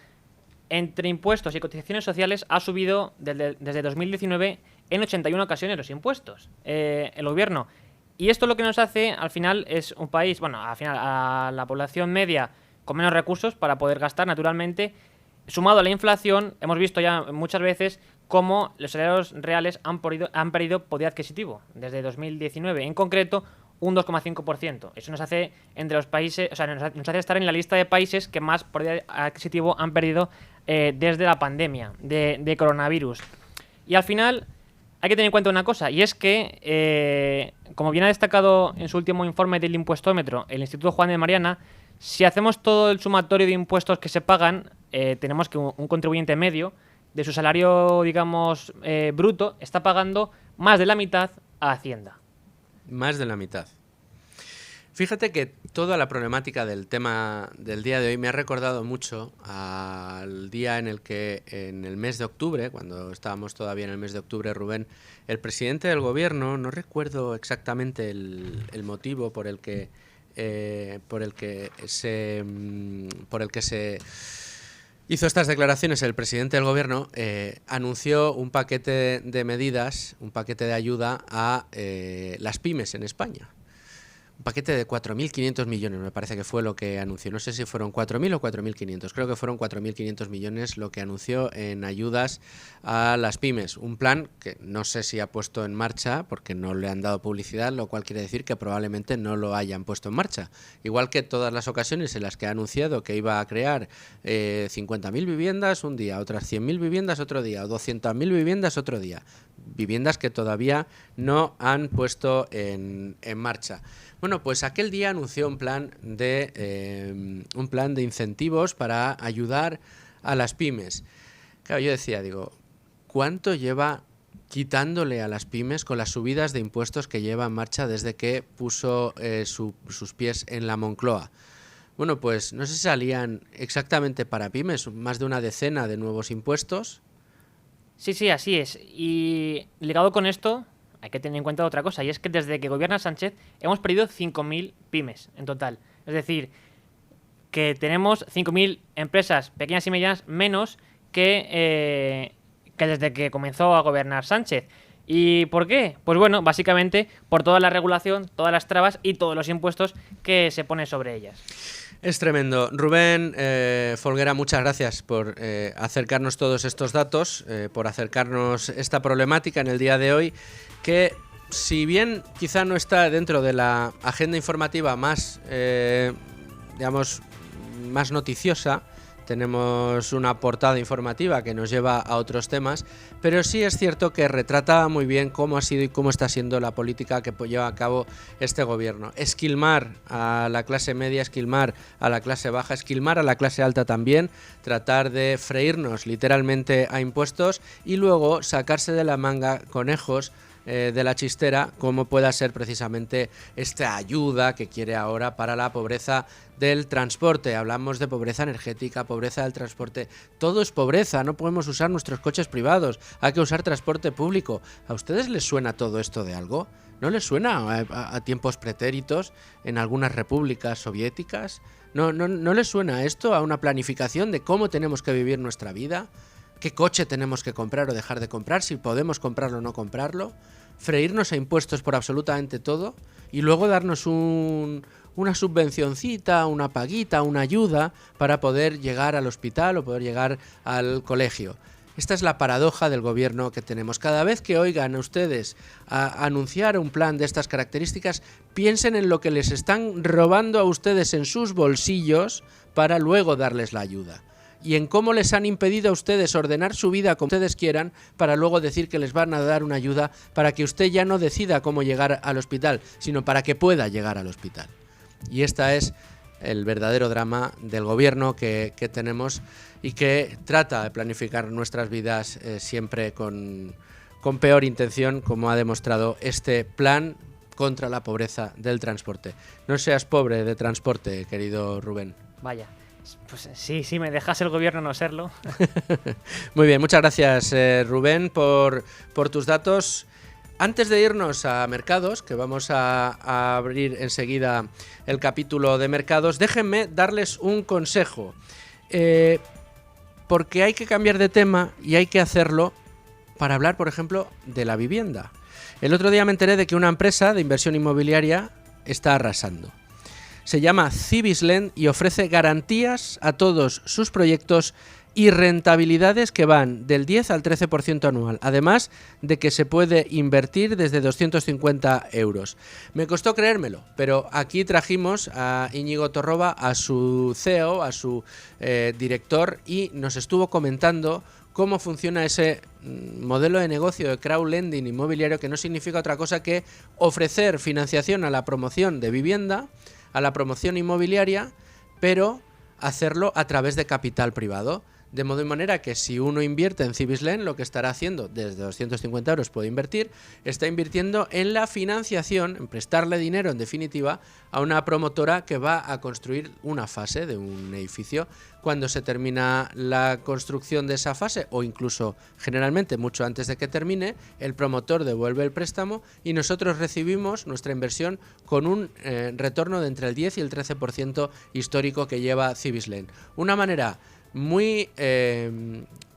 S5: entre impuestos y cotizaciones sociales ha subido desde 2019 en 81 ocasiones los impuestos, el gobierno. Y esto lo que nos hace, al final, es un país, bueno, al final, a la población media con menos recursos para poder gastar, naturalmente. Sumado a la inflación, hemos visto ya muchas veces cómo los salarios reales han perdido poder adquisitivo. Desde 2019, en concreto, un 2,5%. Eso nos hace entre los países, o sea, nos hace estar en la lista de países que más poder adquisitivo han perdido desde la pandemia de coronavirus. Y al final hay que tener en cuenta una cosa, y es que, como bien ha destacado en su último informe del impuestómetro el Instituto Juan de Mariana, si hacemos todo el sumatorio de impuestos que se pagan, tenemos que un contribuyente medio de su salario, digamos, bruto, está pagando más de la mitad a Hacienda.
S1: Más de la mitad. Fíjate que toda la problemática del tema del día de hoy me ha recordado mucho al día en el que, en el mes de octubre, cuando estábamos todavía en el mes de octubre, Rubén, el presidente del gobierno, no recuerdo exactamente el motivo por el que se hizo estas declaraciones, el presidente del gobierno anunció un paquete de medidas, un paquete de ayuda a las pymes en España. Un paquete de 4.500 millones, me parece que fue lo que anunció. No sé si fueron 4.000 o 4.500. Creo que fueron 4.500 millones lo que anunció en ayudas a las pymes. Un plan que no sé si ha puesto en marcha porque no le han dado publicidad, lo cual quiere decir que probablemente no lo hayan puesto en marcha. Igual que todas las ocasiones en las que ha anunciado que iba a crear 50.000 viviendas un día, otras 100.000 viviendas otro día, o 200.000 viviendas otro día. Viviendas que todavía no han puesto en marcha. Bueno, pues aquel día anunció un plan de incentivos para ayudar a las pymes. Claro, yo decía, ¿cuánto lleva quitándole a las pymes con las subidas de impuestos que lleva en marcha desde que puso sus pies en la Moncloa? Bueno, pues no sé si salían exactamente para pymes, más de una decena de nuevos impuestos.
S5: Sí, así es. Y ligado con esto, hay que tener en cuenta otra cosa, y es que desde que gobierna Sánchez hemos perdido 5.000 pymes en total. Es decir, que tenemos 5.000 empresas pequeñas y medianas menos que desde que comenzó a gobernar Sánchez. ¿Y por qué? Pues bueno, básicamente por toda la regulación, todas las trabas y todos los impuestos que se ponen sobre ellas.
S1: Es tremendo. Rubén Folguera, muchas gracias por acercarnos todos estos datos, por acercarnos esta problemática en el día de hoy, que si bien quizá no está dentro de la agenda informativa más, más noticiosa, tenemos una portada informativa que nos lleva a otros temas, pero sí es cierto que retrata muy bien cómo ha sido y cómo está siendo la política que lleva a cabo este gobierno. Esquilmar a la clase media, esquilmar a la clase baja, esquilmar a la clase alta también, tratar de freírnos literalmente a impuestos y luego sacarse de la manga conejos de la chistera, como pueda ser precisamente esta ayuda que quiere ahora para la pobreza del transporte. Hablamos de pobreza energética, pobreza del transporte. Todo es pobreza, no podemos usar nuestros coches privados, hay que usar transporte público. ¿A ustedes les suena todo esto de algo? ¿No les suena a tiempos pretéritos en algunas repúblicas soviéticas? ¿No les suena esto a una planificación de cómo tenemos que vivir nuestra vida? ¿Qué coche tenemos que comprar o dejar de comprar? Si podemos comprarlo o no comprarlo. Freírnos a impuestos por absolutamente todo y luego darnos una subvencioncita, una paguita, una ayuda para poder llegar al hospital o poder llegar al colegio. Esta es la paradoja del gobierno que tenemos. Cada vez que oigan a ustedes a anunciar un plan de estas características, piensen en lo que les están robando a ustedes en sus bolsillos para luego darles la ayuda. Y en cómo les han impedido a ustedes ordenar su vida como ustedes quieran para luego decir que les van a dar una ayuda para que usted ya no decida cómo llegar al hospital, sino para que pueda llegar al hospital. Y este es el verdadero drama del gobierno que tenemos y que trata de planificar nuestras vidas siempre con peor intención, como ha demostrado este plan contra la pobreza del transporte. No seas pobre de transporte, querido Rubén.
S5: Vaya. Pues sí, me dejas el gobierno no serlo.
S1: Muy bien, muchas gracias Rubén por tus datos. Antes de irnos a mercados, que vamos a abrir enseguida el capítulo de mercados, déjenme darles un consejo. porque hay que cambiar de tema y hay que hacerlo para hablar, por ejemplo, de la vivienda. El otro día me enteré de que una empresa de inversión inmobiliaria está arrasando. Se llama Cibisland y ofrece garantías a todos sus proyectos y rentabilidades que van del 10 al 13% anual, además de que se puede invertir desde 250 euros. Me costó creérmelo, pero aquí trajimos a Íñigo Torroba, a su CEO, a su director, y nos estuvo comentando cómo funciona ese modelo de negocio de crowdlending inmobiliario, que no significa otra cosa que ofrecer financiación a la promoción de vivienda, a la promoción inmobiliaria, pero hacerlo a través de capital privado. De modo y manera que si uno invierte en Cibisland, lo que estará haciendo, desde 250 euros puede invertir, está invirtiendo en la financiación, en prestarle dinero, en definitiva, a una promotora que va a construir una fase de un edificio. Cuando se termina la construcción de esa fase, o incluso generalmente mucho antes de que termine, el promotor devuelve el préstamo y nosotros recibimos nuestra inversión con un retorno de entre el 10 y el 13% histórico que lleva Cibisland. Una manera muy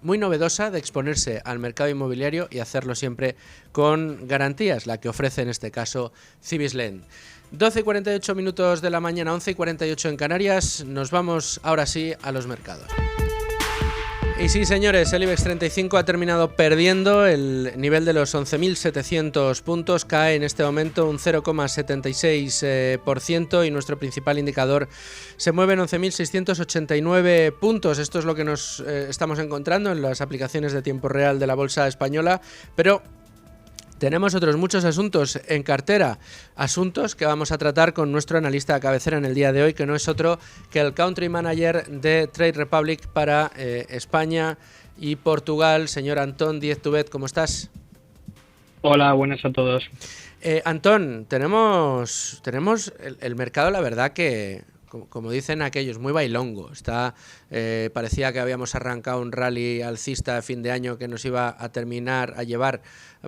S1: novedosa de exponerse al mercado inmobiliario y hacerlo siempre con garantías, la que ofrece en este caso Cibisland. 12 y 48 minutos de la mañana, 11 y 48 en Canarias. Nos vamos ahora sí a los mercados. Y sí, señores, el IBEX 35 ha terminado perdiendo el nivel de los 11.700 puntos, cae en este momento un 0,76% y nuestro principal indicador se mueve en 11.689 puntos. Esto es lo que nos estamos encontrando en las aplicaciones de tiempo real de la bolsa española, pero tenemos otros muchos asuntos en cartera, asuntos que vamos a tratar con nuestro analista de cabecera en el día de hoy, que no es otro que el Country Manager de Trade Republic para España y Portugal, señor Antón Díez-Tubet. ¿Cómo estás?
S6: Hola, buenas a todos.
S1: Antón, tenemos el mercado, la verdad que, como dicen aquellos, muy bailongo. Parecía que habíamos arrancado un rally alcista de fin de año que nos iba a terminar, a llevar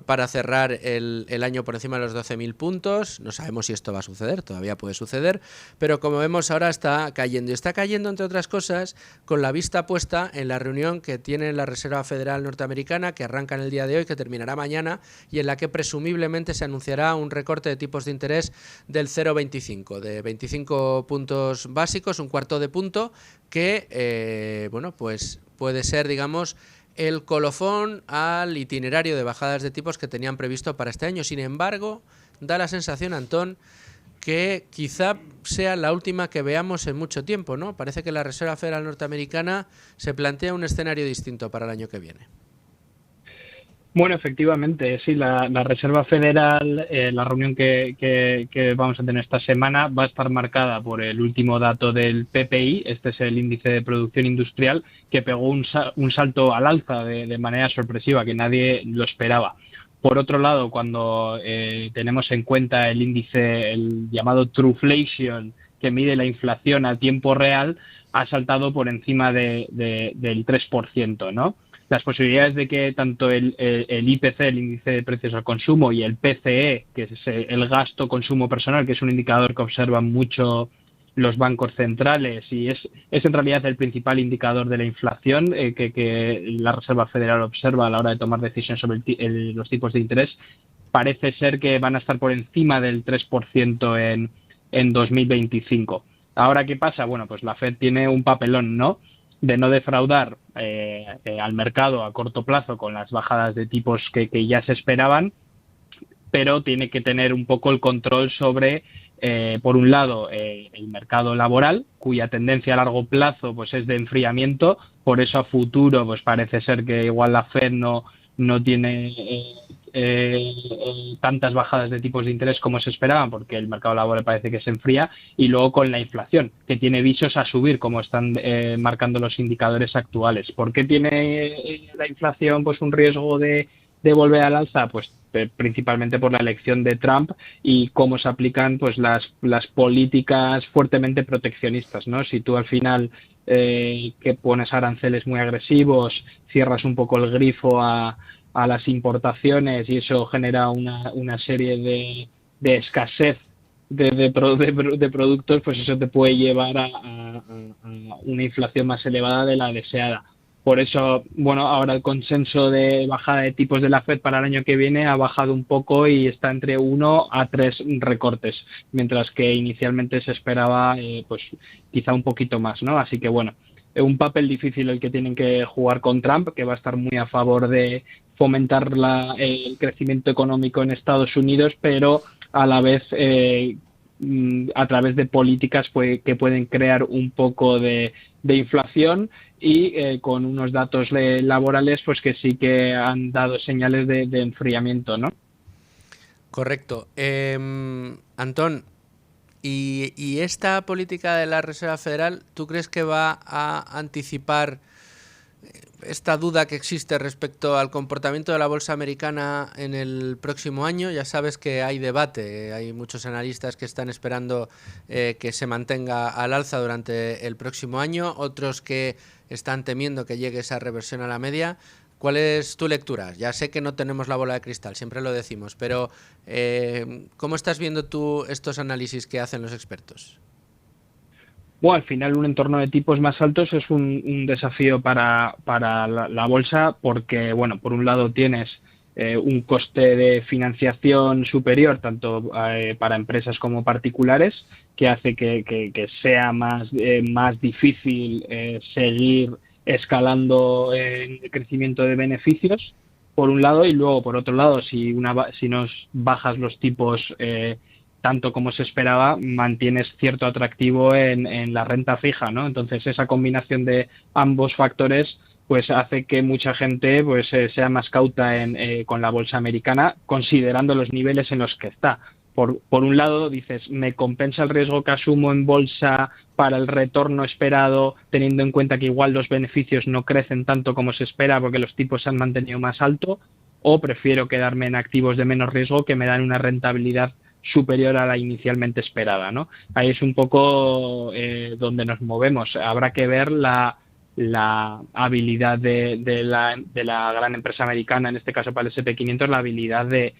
S1: para cerrar el año por encima de los 12.000 puntos. No sabemos si esto va a suceder, todavía puede suceder, pero como vemos ahora está cayendo. Y está cayendo, entre otras cosas, con la vista puesta en la reunión que tiene la Reserva Federal norteamericana, que arranca en el día de hoy, que terminará mañana, y en la que presumiblemente se anunciará un recorte de tipos de interés del 0,25, de 25 puntos básicos, un cuarto de punto, que pues puede ser, digamos, el colofón al itinerario de bajadas de tipos que tenían previsto para este año. Sin embargo, da la sensación, Antón, que quizá sea la última que veamos en mucho tiempo, ¿no? Parece que la Reserva Federal norteamericana se plantea un escenario distinto para el año que viene.
S6: Bueno, efectivamente, sí, la Reserva Federal, la reunión que vamos a tener esta semana va a estar marcada por el último dato del PPI, este es el índice de producción industrial, que pegó un salto al alza de manera sorpresiva, que nadie lo esperaba. Por otro lado, cuando tenemos en cuenta el índice, el llamado Truflation, que mide la inflación a tiempo real, ha saltado por encima del 3%, ¿no? Las posibilidades de que tanto el IPC, el índice de precios al consumo, y el PCE, que es el gasto consumo personal, que es un indicador que observan mucho los bancos centrales y es en realidad el principal indicador de la inflación que la Reserva Federal observa a la hora de tomar decisiones sobre los tipos de interés, parece ser que van a estar por encima del 3% en 2025. Ahora, ¿qué pasa? Bueno, pues la Fed tiene un papelón, ¿no?, de no defraudar al mercado a corto plazo con las bajadas de tipos que ya se esperaban, pero tiene que tener un poco el control sobre, por un lado, el mercado laboral, cuya tendencia a largo plazo pues es de enfriamiento. Por eso a futuro pues parece ser que igual la Fed no tiene tantas bajadas de tipos de interés como se esperaban, porque el mercado laboral parece que se enfría, y luego con la inflación, que tiene visos a subir, como están marcando los indicadores actuales. ¿Por qué tiene la inflación pues un riesgo de volver al alza? Pues principalmente por la elección de Trump y cómo se aplican pues las políticas fuertemente proteccionistas, ¿no? Si tú al final que pones aranceles muy agresivos, cierras un poco el grifo a las importaciones y eso genera una serie de escasez de productos, pues eso te puede llevar a una inflación más elevada de la deseada. Por eso, bueno, ahora el consenso de bajada de tipos de la Fed para el año que viene ha bajado un poco y está entre 1 a 3 recortes, mientras que inicialmente se esperaba pues quizá un poquito más, ¿no? Así que bueno, un papel difícil el que tienen que jugar con Trump, que va a estar muy a favor de fomentar el crecimiento económico en Estados Unidos, pero a la vez a través de políticas que pueden crear un poco de inflación y con unos datos laborales pues que sí que han dado señales de enfriamiento, ¿no?
S1: Correcto. Antón, ¿y esta política de la Reserva Federal, tú crees que va a anticipar esta duda que existe respecto al comportamiento de la bolsa americana en el próximo año? Ya sabes que hay debate, hay muchos analistas que están esperando que se mantenga al alza durante el próximo año, otros que están temiendo que llegue esa reversión a la media. ¿Cuál es tu lectura? Ya sé que no tenemos la bola de cristal, siempre lo decimos, pero ¿cómo estás viendo tú estos análisis que hacen los expertos?
S6: Bueno, al final un entorno de tipos más altos es un desafío para la bolsa porque, bueno, por un lado tienes un coste de financiación superior tanto para empresas como particulares, que hace que sea más difícil seguir escalando en el crecimiento de beneficios, por un lado, y luego, por otro lado, si nos bajas los tipos tanto como se esperaba, mantienes cierto atractivo en la renta fija, ¿no? Entonces, esa combinación de ambos factores pues hace que mucha gente pues sea más cauta con la bolsa americana, considerando los niveles en los que está. Por un lado, dices, me compensa el riesgo que asumo en bolsa para el retorno esperado, teniendo en cuenta que igual los beneficios no crecen tanto como se espera porque los tipos se han mantenido más alto, o prefiero quedarme en activos de menos riesgo que me dan una rentabilidad superior a la inicialmente esperada, ¿no? Ahí es un poco donde nos movemos. Habrá que ver la habilidad de la gran empresa americana, en este caso para el S&P 500, la habilidad de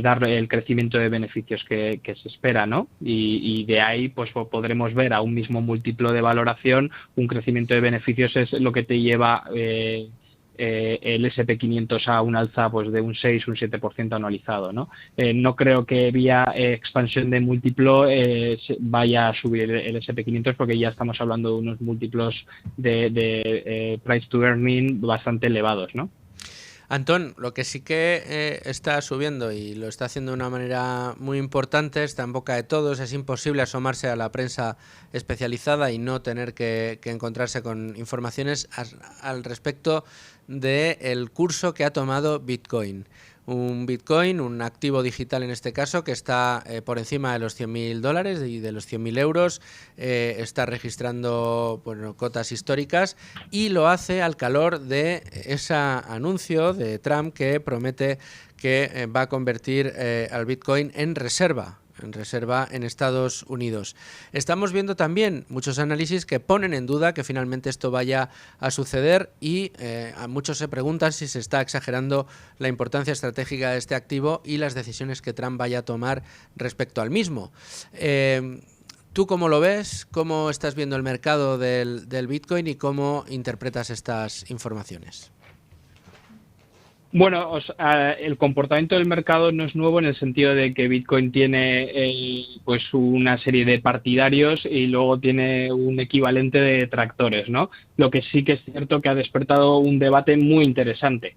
S6: darle el crecimiento de beneficios que se espera, ¿no? Y de ahí pues podremos ver a un mismo múltiplo de valoración, un crecimiento de beneficios es lo que te lleva el S&P 500 a un alza pues de un 6, un 7% anualizado, ¿no? No creo que vía expansión de múltiplo vaya a subir el S&P 500 porque ya estamos hablando de unos múltiplos de price to earning bastante elevados, ¿no?
S1: Antón, lo que sí que está subiendo y lo está haciendo de una manera muy importante, está en boca de todos, es imposible asomarse a la prensa especializada y no tener que encontrarse con informaciones al respecto del curso que ha tomado Bitcoin. Un Bitcoin, un activo digital en este caso, que está por encima de los $100.000 y de los 100.000 euros, está registrando cotas históricas y lo hace al calor de ese anuncio de Trump que promete que va a convertir al Bitcoin en reserva en Estados Unidos. Estamos viendo también muchos análisis que ponen en duda que finalmente esto vaya a suceder y a muchos se preguntan si se está exagerando la importancia estratégica de este activo y las decisiones que Trump vaya a tomar respecto al mismo. ¿Tú cómo lo ves? ¿Cómo estás viendo el mercado del Bitcoin y cómo interpretas estas informaciones?
S6: Bueno, el comportamiento del mercado no es nuevo en el sentido de que Bitcoin tiene pues una serie de partidarios y luego tiene un equivalente de detractores, ¿no? Lo que sí que es cierto que ha despertado un debate muy interesante.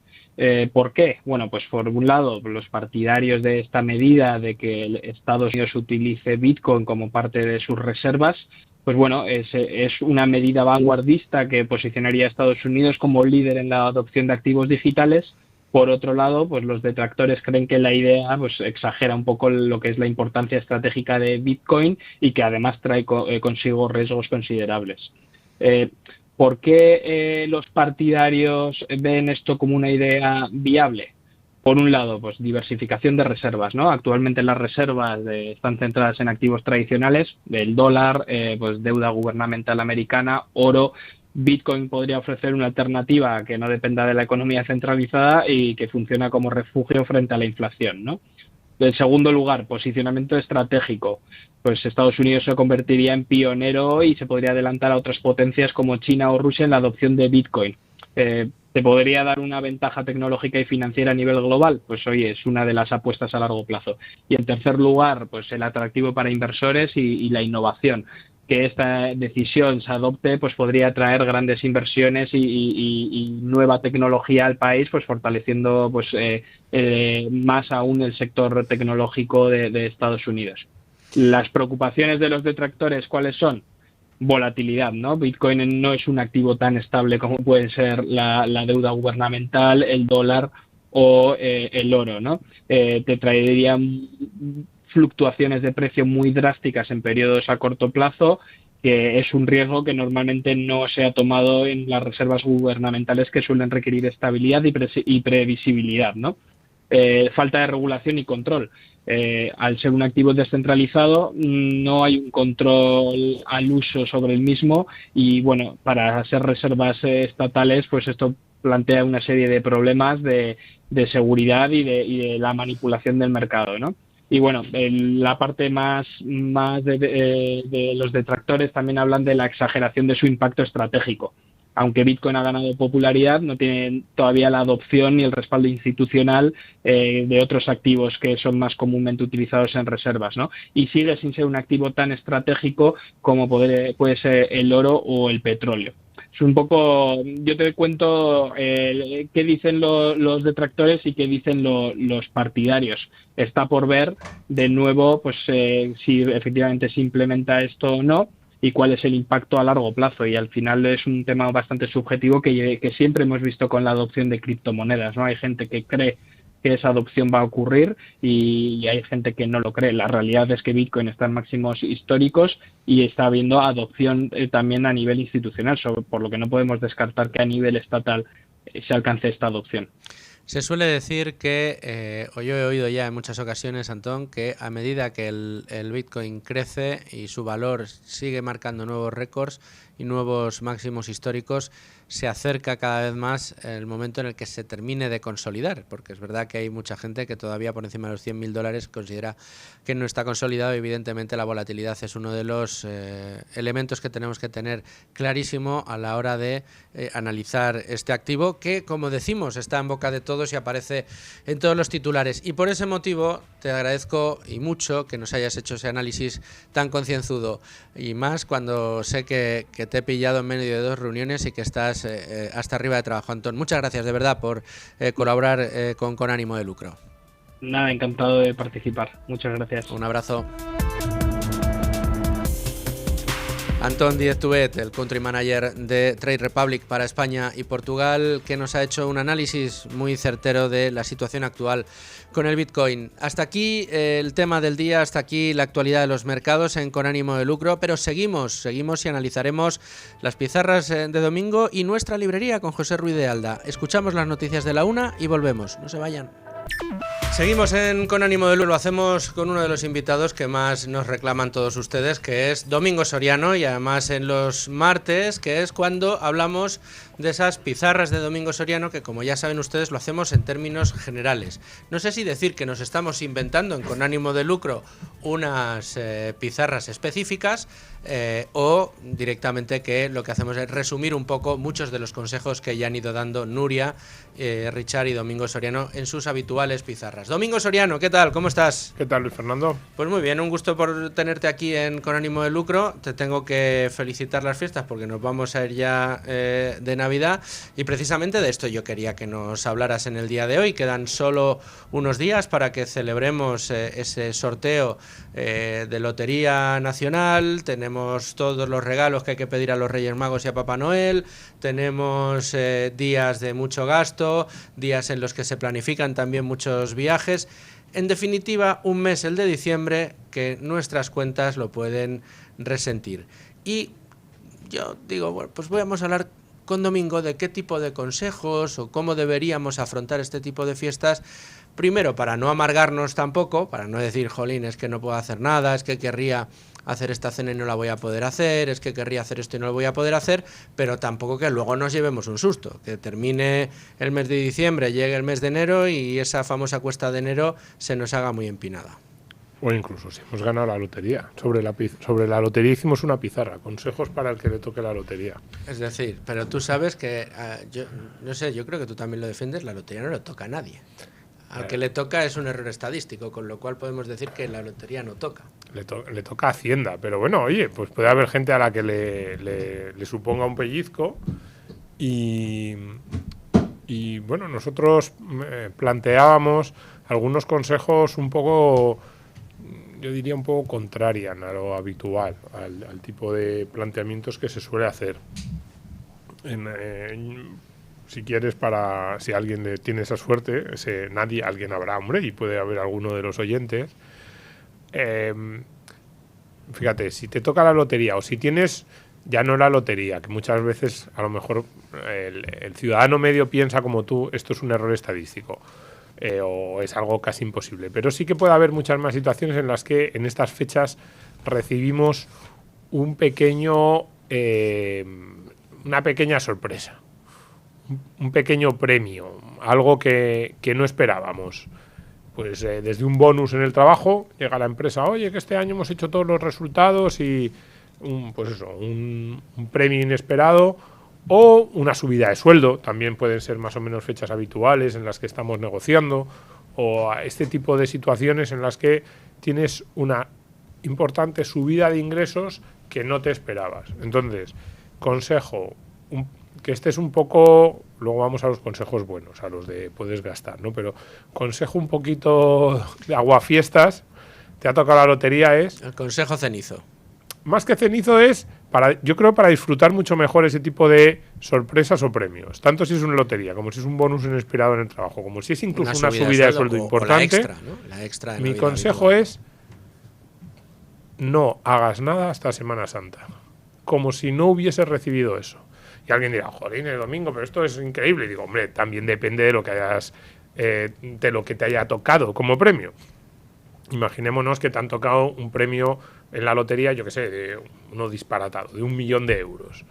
S6: ¿Por qué? Bueno, pues por un lado, los partidarios de esta medida de que Estados Unidos utilice Bitcoin como parte de sus reservas, pues bueno, es una medida vanguardista que posicionaría a Estados Unidos como líder en la adopción de activos digitales. Por otro lado, pues los detractores creen que la idea pues exagera un poco lo que es la importancia estratégica de Bitcoin y que además trae consigo riesgos considerables. ¿Por qué los partidarios ven esto como una idea viable? Por un lado, pues diversificación de reservas, ¿no? Actualmente las reservas están centradas en activos tradicionales, el dólar, pues deuda gubernamental americana, oro. Bitcoin podría ofrecer una alternativa que no dependa de la economía centralizada y que funciona como refugio frente a la inflación, ¿no? En segundo lugar, posicionamiento estratégico. Pues Estados Unidos se convertiría en pionero y se podría adelantar a otras potencias como China o Rusia en la adopción de Bitcoin. ¿te podría dar una ventaja tecnológica y financiera a nivel global? Pues oye, es una de las apuestas a largo plazo. Y en tercer lugar, pues el atractivo para inversores y la innovación. Que esta decisión se adopte, pues podría traer grandes inversiones y nueva tecnología al país, pues fortaleciendo pues más aún el sector tecnológico de Estados Unidos. Las preocupaciones de los detractores, ¿cuáles son? Volatilidad, ¿no? Bitcoin no es un activo tan estable como puede ser la deuda gubernamental, el dólar o el oro, ¿no? Te traerían fluctuaciones de precio muy drásticas en periodos a corto plazo, que es un riesgo que normalmente no se ha tomado en las reservas gubernamentales, que suelen requerir estabilidad y previsibilidad, ¿no? Falta de regulación y control. Al ser un activo descentralizado, no hay un control al uso sobre el mismo y, bueno, para ser reservas estatales, pues esto plantea una serie de problemas de seguridad y de la manipulación del mercado, ¿no? Y bueno, la parte más de los detractores también hablan de la exageración de su impacto estratégico. Aunque Bitcoin ha ganado popularidad, no tiene todavía la adopción ni el respaldo institucional de otros activos que son más comúnmente utilizados en reservas, ¿no? Y sigue sin ser un activo tan estratégico como puede ser el oro o el petróleo. Es un poco, yo te cuento qué dicen los detractores y qué dicen los partidarios. Está por ver de nuevo pues si efectivamente se implementa esto o no y cuál es el impacto a largo plazo. Y al final es un tema bastante subjetivo que siempre hemos visto con la adopción de criptomonedas, ¿no? Hay gente que cree que esa adopción va a ocurrir y hay gente que no lo cree. La realidad es que Bitcoin está en máximos históricos y está habiendo adopción también a nivel institucional, por lo que no podemos descartar que a nivel estatal se alcance esta adopción.
S1: Se suele decir que, o yo he oído ya en muchas ocasiones, Antón, que a medida que el Bitcoin crece y su valor sigue marcando nuevos récords y nuevos máximos históricos, se acerca cada vez más el momento en el que se termine de consolidar, porque es verdad que hay mucha gente que todavía por encima de los $100.000 considera que no está consolidado y evidentemente la volatilidad es uno de los elementos que tenemos que tener clarísimo a la hora de analizar este activo que, como decimos, está en boca de todos y aparece en todos los titulares. Y por ese motivo te agradezco y mucho que nos hayas hecho ese análisis tan concienzudo y más cuando sé que te he pillado en medio de 2 reuniones y que estás hasta arriba de trabajo. Antón, muchas gracias de verdad por colaborar con ánimo de lucro.
S6: Nada, encantado de participar. Muchas gracias.
S1: Un abrazo. Antón Díez Tubet, el Country Manager de Trade Republic para España y Portugal, que nos ha hecho un análisis muy certero de la situación actual con el Bitcoin. Hasta aquí el tema del día, hasta aquí la actualidad de los mercados en Con Ánimo de Lucro, pero seguimos y analizaremos las pizarras de domingo y nuestra librería con José Ruiz de Alda. Escuchamos las noticias de la 1 y volvemos. No se vayan. Seguimos en Con Ánimo de Lucro, lo hacemos con uno de los invitados que más nos reclaman todos ustedes, que es Domingo Soriano, y además en los martes, que es cuando hablamos de esas pizarras de Domingo Soriano, que como ya saben ustedes lo hacemos en términos generales. No sé si decir que nos estamos inventando en Con Ánimo de Lucro unas pizarras específicas o directamente que lo que hacemos es resumir un poco muchos de los consejos que ya han ido dando Nuria, Richard y Domingo Soriano en sus habituales pizarras. Domingo Soriano, ¿qué tal? ¿Cómo estás?
S2: ¿Qué tal, Luis Fernando?
S1: Pues muy bien, un gusto por tenerte aquí en Con Ánimo de Lucro. Te tengo que felicitar las fiestas porque nos vamos a ir ya de Navidad y precisamente de esto yo quería que nos hablaras en el día de hoy. Quedan solo unos días para que celebremos ese sorteo de Lotería Nacional. Tenemos todos los regalos que hay que pedir a los Reyes Magos y a Papá Noel. Tenemos días de mucho gasto, días en los que se planifican también muchos viajes. En definitiva, un mes, el de diciembre, que nuestras cuentas lo pueden resentir. Y yo digo, bueno, pues vamos a hablar con Domingo de qué tipo de consejos o cómo deberíamos afrontar este tipo de fiestas. Primero, para no amargarnos tampoco, para no decir, jolín, es que no puedo hacer nada, es que querría hacer esta cena y no la voy a poder hacer, es que querría hacer esto y no lo voy a poder hacer, pero tampoco que luego nos llevemos un susto, que termine el mes de diciembre, llegue el mes de enero y esa famosa cuesta de enero se nos haga muy empinada.
S2: O incluso si hemos ganado la lotería. Sobre la lotería hicimos una pizarra, consejos para el que le toque la lotería.
S1: Es decir, pero tú sabes que, yo no sé, yo creo que tú también lo defiendes, la lotería no le toca a nadie. Al que le toca es un error estadístico, con lo cual podemos decir que la lotería no toca.
S2: Le toca a Hacienda, pero bueno, oye, pues puede haber gente a la que le suponga un pellizco y bueno, nosotros planteábamos algunos consejos un poco, yo diría un poco contrarian a lo habitual, al tipo de planteamientos que se suele hacer. Si quieres, si alguien tiene esa suerte, alguien habrá, hombre, y puede haber alguno de los oyentes. Fíjate, si te toca la lotería o si tienes ya no la lotería, que muchas veces a lo mejor el ciudadano medio piensa como tú, esto es un error estadístico o es algo casi imposible, pero sí que puede haber muchas más situaciones en las que en estas fechas recibimos una pequeña sorpresa, un pequeño premio, algo que no esperábamos. Pues desde un bonus en el trabajo llega la empresa, oye, que este año hemos hecho todos los resultados y un premio inesperado o una subida de sueldo. También pueden ser más o menos fechas habituales en las que estamos negociando, o este tipo de situaciones en las que tienes una importante subida de ingresos que no te esperabas. Entonces, consejo, que estés un poco, luego vamos a los consejos buenos, a los de puedes gastar, ¿no? Pero consejo un poquito de aguafiestas, te ha tocado la lotería, es...
S1: El consejo cenizo.
S2: Más que cenizo es, yo creo, para disfrutar mucho mejor ese tipo de sorpresas o premios. Tanto si es una lotería, como si es un bonus inesperado en el trabajo, como si es incluso una subida de sueldo importante. La
S1: extra, ¿no? La extra de
S2: mi
S1: Navidad
S2: consejo
S1: habitual.
S2: es, no hagas nada hasta Semana Santa. Como si no hubieses recibido eso. Y alguien dirá, jolín, el domingo, pero esto es increíble. Y digo, hombre, también depende de lo que te haya tocado como premio. Imaginémonos que te han tocado un premio en la lotería, yo qué sé, de uno disparatado, de 1 millón de euros.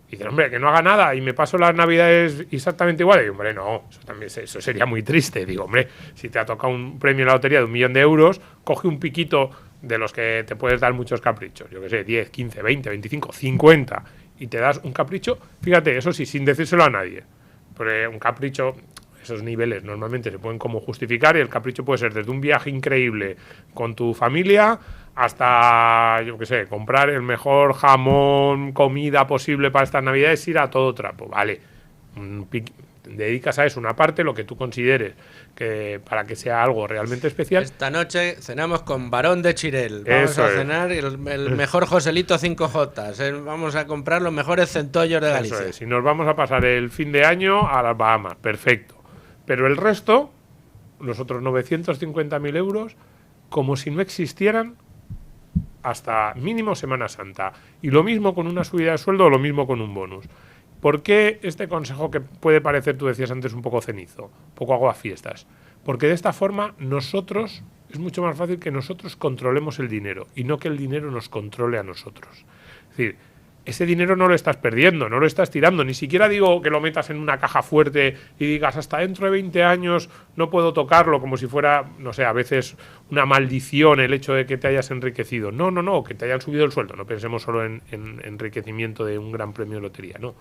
S2: Y dices, hombre, que no haga nada y me paso las navidades exactamente igual. Y digo, hombre, no, eso sería muy triste. Digo, hombre, si te ha tocado un premio en la lotería de 1 millón de euros, coge un piquito de los que te puedes dar muchos caprichos. Yo qué sé, 10, 15, 20, 25, 50... y te das un capricho, fíjate, eso sí, sin decírselo a nadie. Porque un capricho, esos niveles normalmente se pueden como justificar, y el capricho puede ser desde un viaje increíble con tu familia hasta, yo qué sé, comprar el mejor jamón, comida posible para estas navidades, ir a todo trapo, vale. Dedicas a eso una parte, lo que tú consideres que para que sea algo realmente especial.
S1: Esta noche cenamos con Barón de Chirel. Vamos a cenar el mejor Joselito 5J. Vamos a comprar los mejores centollos de Galicia.
S2: Eso es. Y nos vamos a pasar el fin de año a las Bahamas. Perfecto. Pero el resto, los otros 950.000 euros, como si no existieran hasta mínimo Semana Santa. Y lo mismo con una subida de sueldo o lo mismo con un bonus. ¿Por qué este consejo, que puede parecer, tú decías antes, un poco cenizo, un poco aguafiestas? Porque de esta forma es mucho más fácil que nosotros controlemos el dinero y no que el dinero nos controle a nosotros. Es decir, ese dinero no lo estás perdiendo, no lo estás tirando. Ni siquiera digo que lo metas en una caja fuerte y digas hasta dentro de 20 años no puedo tocarlo, como si fuera, no sé, a veces una maldición el hecho de que te hayas enriquecido. No, que te hayan subido el sueldo. No pensemos solo en enriquecimiento de un gran premio de lotería, no.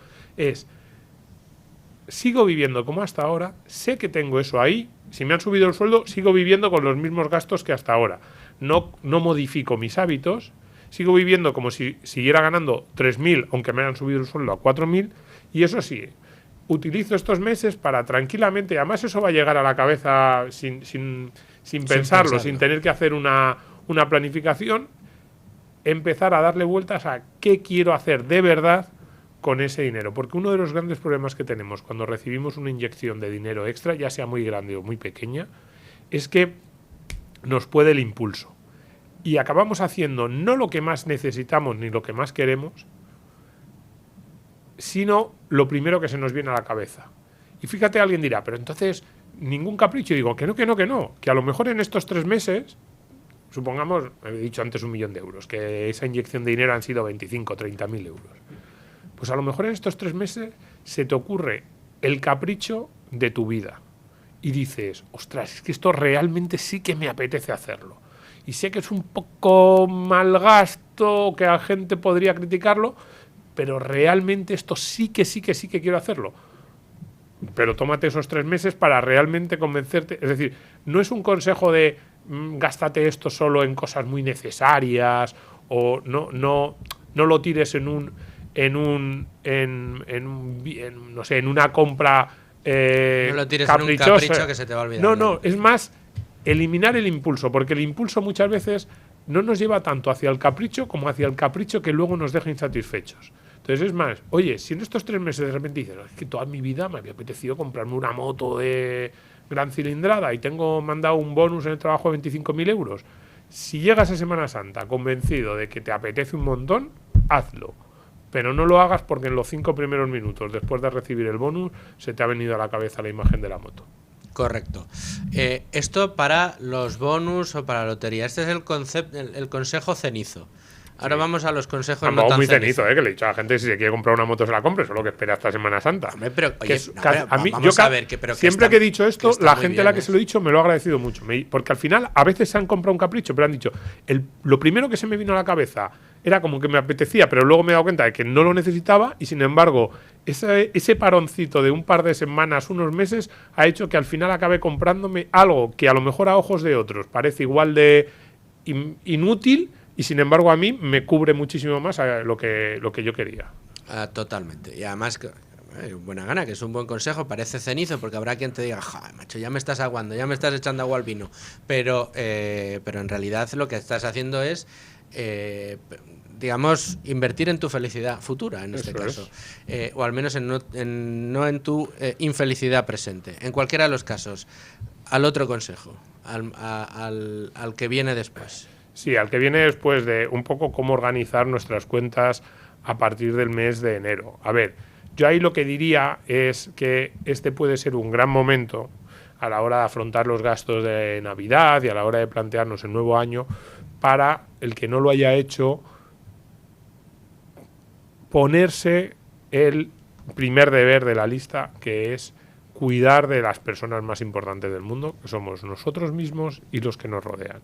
S2: Sigo viviendo como hasta ahora, sé que tengo eso ahí, si me han subido el sueldo, sigo viviendo con los mismos gastos que hasta ahora. No modifico mis hábitos, sigo viviendo como si siguiera ganando 3.000, aunque me hayan subido el sueldo a 4.000, y eso sí, utilizo estos meses para tranquilamente, además eso va a llegar a la cabeza sin pensarlo, sin tener que hacer una planificación, empezar a darle vueltas a qué quiero hacer de verdad con ese dinero, porque uno de los grandes problemas que tenemos cuando recibimos una inyección de dinero extra, ya sea muy grande o muy pequeña, es que nos puede el impulso y acabamos haciendo no lo que más necesitamos ni lo que más queremos, sino lo primero que se nos viene a la cabeza. Y fíjate, alguien dirá, pero entonces ningún capricho. Y digo, que no, que a lo mejor en estos 3 meses, supongamos, he dicho antes 1 millón de euros, que esa inyección de dinero han sido 25, 30.000 euros. Pues a lo mejor en estos 3 meses se te ocurre el capricho de tu vida y dices, ostras, es que esto realmente sí que me apetece hacerlo.
S4: y sé que es un poco mal gasto, que la gente podría criticarlo, pero realmente esto sí que quiero hacerlo. Pero tómate esos 3 meses para realmente convencerte. Es decir, no es un consejo de gástate esto solo en cosas muy necesarias, o no lo tires en una compra
S1: no lo tires
S4: caprichosa.
S1: En un capricho que se te va a olvidar.
S4: No, es más eliminar el impulso, porque el impulso muchas veces no nos lleva tanto hacia el capricho como hacia el capricho que luego nos deja insatisfechos. Entonces es más, oye, si en estos 3 meses de repente dices, es que toda mi vida me había apetecido comprarme una moto de gran cilindrada y tengo mandado un bonus en el trabajo de 25.000 euros, si llegas a Semana Santa convencido de que te apetece un montón, hazlo. Pero no lo hagas porque en los 5 primeros minutos después de recibir el bonus se te ha venido a la cabeza la imagen de la moto.
S1: Correcto. Esto para los bonus o para la lotería. Este es el consejo cenizo. Ahora vamos a los consejos
S2: tampoco
S1: no tan
S2: muy
S1: cenizo.
S2: cenizo, que le he dicho a la gente si se quiere comprar una moto se la compre, solo que espera hasta Semana Santa.
S1: Hombre, pero, oye,
S2: siempre que he dicho esto, la gente a la que se lo he dicho me lo ha agradecido mucho. Porque al final a veces se han comprado un capricho, pero han dicho, lo primero que se me vino a la cabeza era como que me apetecía, pero luego me he dado cuenta de que no lo necesitaba y sin embargo ese paroncito de un par de semanas, unos meses, ha hecho que al final acabe comprándome algo que a lo mejor a ojos de otros parece igual de inútil, y sin embargo a mí me cubre muchísimo más lo que yo quería.
S1: Totalmente. Y además, buena gana, que es un buen consejo. Parece cenizo porque habrá quien te diga, macho, ya me estás aguando, ya me estás echando agua al vino. Pero en realidad lo que estás haciendo es, digamos, invertir en tu felicidad futura, en este caso. O al menos no en tu infelicidad presente. En cualquiera de los casos. Al otro consejo, al que viene después.
S2: Sí, al que viene después de un poco cómo organizar nuestras cuentas a partir del mes de enero. A ver, yo ahí lo que diría es que este puede ser un gran momento a la hora de afrontar los gastos de Navidad y a la hora de plantearnos el nuevo año, para el que no lo haya hecho, ponerse el primer deber de la lista, que es cuidar de las personas más importantes del mundo, que somos nosotros mismos y los que nos rodean.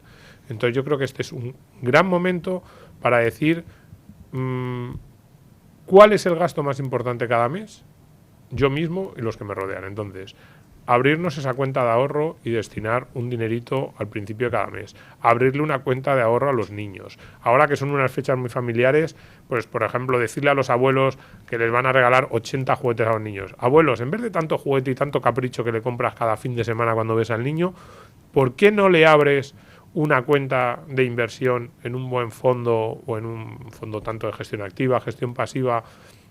S2: Entonces yo creo que este es un gran momento para decir cuál es el gasto más importante cada mes, yo mismo y los que me rodean. Entonces, abrirnos esa cuenta de ahorro y destinar un dinerito al principio de cada mes. Abrirle una cuenta de ahorro a los niños. Ahora que son unas fechas muy familiares, pues por ejemplo, decirle a los abuelos que les van a regalar 80 juguetes a los niños. Abuelos, en vez de tanto juguete y tanto capricho que le compras cada fin de semana cuando ves al niño, ¿por qué no le abres una cuenta de inversión en un buen fondo o en un fondo tanto de gestión activa, gestión pasiva,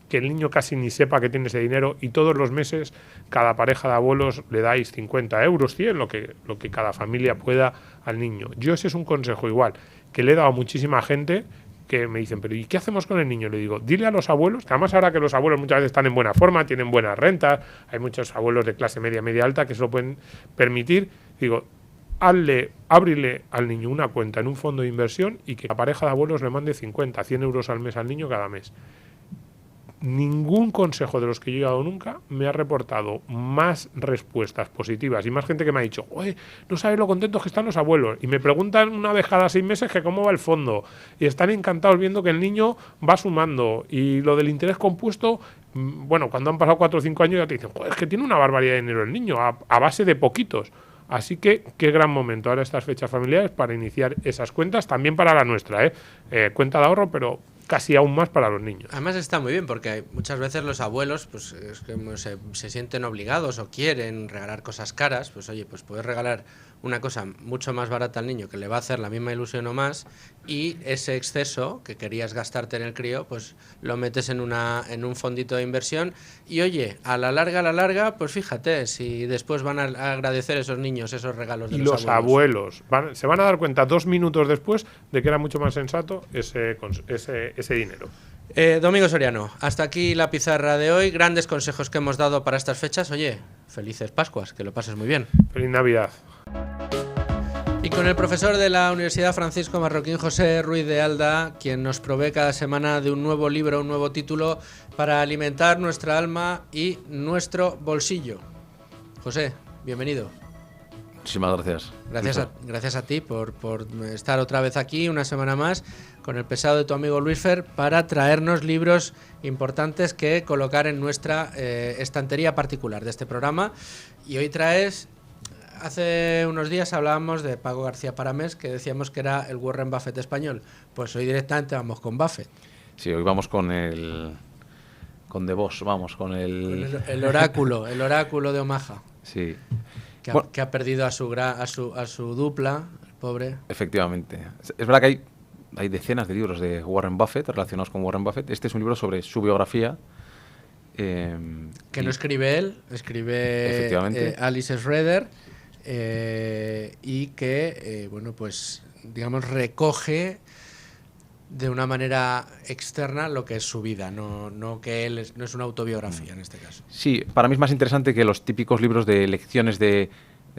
S2: que el niño casi ni sepa que tiene ese dinero, y todos los meses cada pareja de abuelos le dais 50 euros, 100, lo que cada familia pueda al niño? Yo ese es un consejo igual que le he dado a muchísima gente que me dicen, pero ¿y qué hacemos con el niño? Le digo, dile a los abuelos, que además ahora que los abuelos muchas veces están en buena forma, tienen buenas rentas, hay muchos abuelos de clase media, media alta que se lo pueden permitir, digo, ábrile al niño una cuenta en un fondo de inversión y que la pareja de abuelos le mande 50, 100 euros al mes al niño cada mes. Ningún consejo de los que yo he dado nunca me ha reportado más respuestas positivas y más gente que me ha dicho, oye, no sabes lo contentos que están los abuelos, y me preguntan una vez cada 6 meses que cómo va el fondo, y están encantados viendo que el niño va sumando, y lo del interés compuesto, bueno, cuando han pasado 4 o 5 años ya te dicen, es que tiene una barbaridad de dinero el niño, a base de poquitos. Así que qué gran momento ahora estas fechas familiares para iniciar esas cuentas, también para la nuestra, cuenta de ahorro, pero casi aún más para los niños.
S1: Además está muy bien porque muchas veces los abuelos pues es que se sienten obligados o quieren regalar cosas caras, pues oye, pues puedes regalar una cosa mucho más barata al niño que le va a hacer la misma ilusión o más, y ese exceso que querías gastarte en el crío pues lo metes en un fondito de inversión, y oye, a la larga, pues fíjate si después van a agradecer esos niños esos regalos de
S2: y
S1: los
S2: abuelos se van a dar cuenta 2 minutos después de que era mucho más sensato ese dinero.
S1: Domingo Soriano, hasta aquí la pizarra de hoy. Grandes consejos que hemos dado para estas fechas. Oye, felices Pascuas, que lo pases muy bien.
S2: Feliz Navidad.
S1: Y con el profesor de la Universidad Francisco Marroquín, José Ruiz de Alda, quien nos provee cada semana de un nuevo libro, un nuevo título para alimentar nuestra alma y nuestro bolsillo. José, bienvenido.
S7: Muchísimas gracias.
S1: Gracias a ti por estar otra vez aquí, una semana más, con el pesado de tu amigo Luis Fer, para traernos libros importantes que colocar en nuestra estantería particular de este programa. Y hoy traes... Hace unos días hablábamos de Paco García Paramés, que decíamos que era el Warren Buffett español. Pues hoy directamente vamos con Buffett.
S7: Sí, hoy vamos con The Boss, vamos, con
S1: el oráculo de Omaha.
S7: Sí.
S1: Que ha perdido a su dupla, el pobre.
S7: Efectivamente. Es verdad que hay decenas de libros de Warren Buffett relacionados con Warren Buffett. Este es un libro sobre su biografía.
S1: Que no escribe él, escribe Alice Schroeder. Y que, bueno, pues digamos recoge de una manera externa lo que es su vida, no que él no es una autobiografía en este caso.
S7: Sí, para mí es más interesante que los típicos libros de lecciones de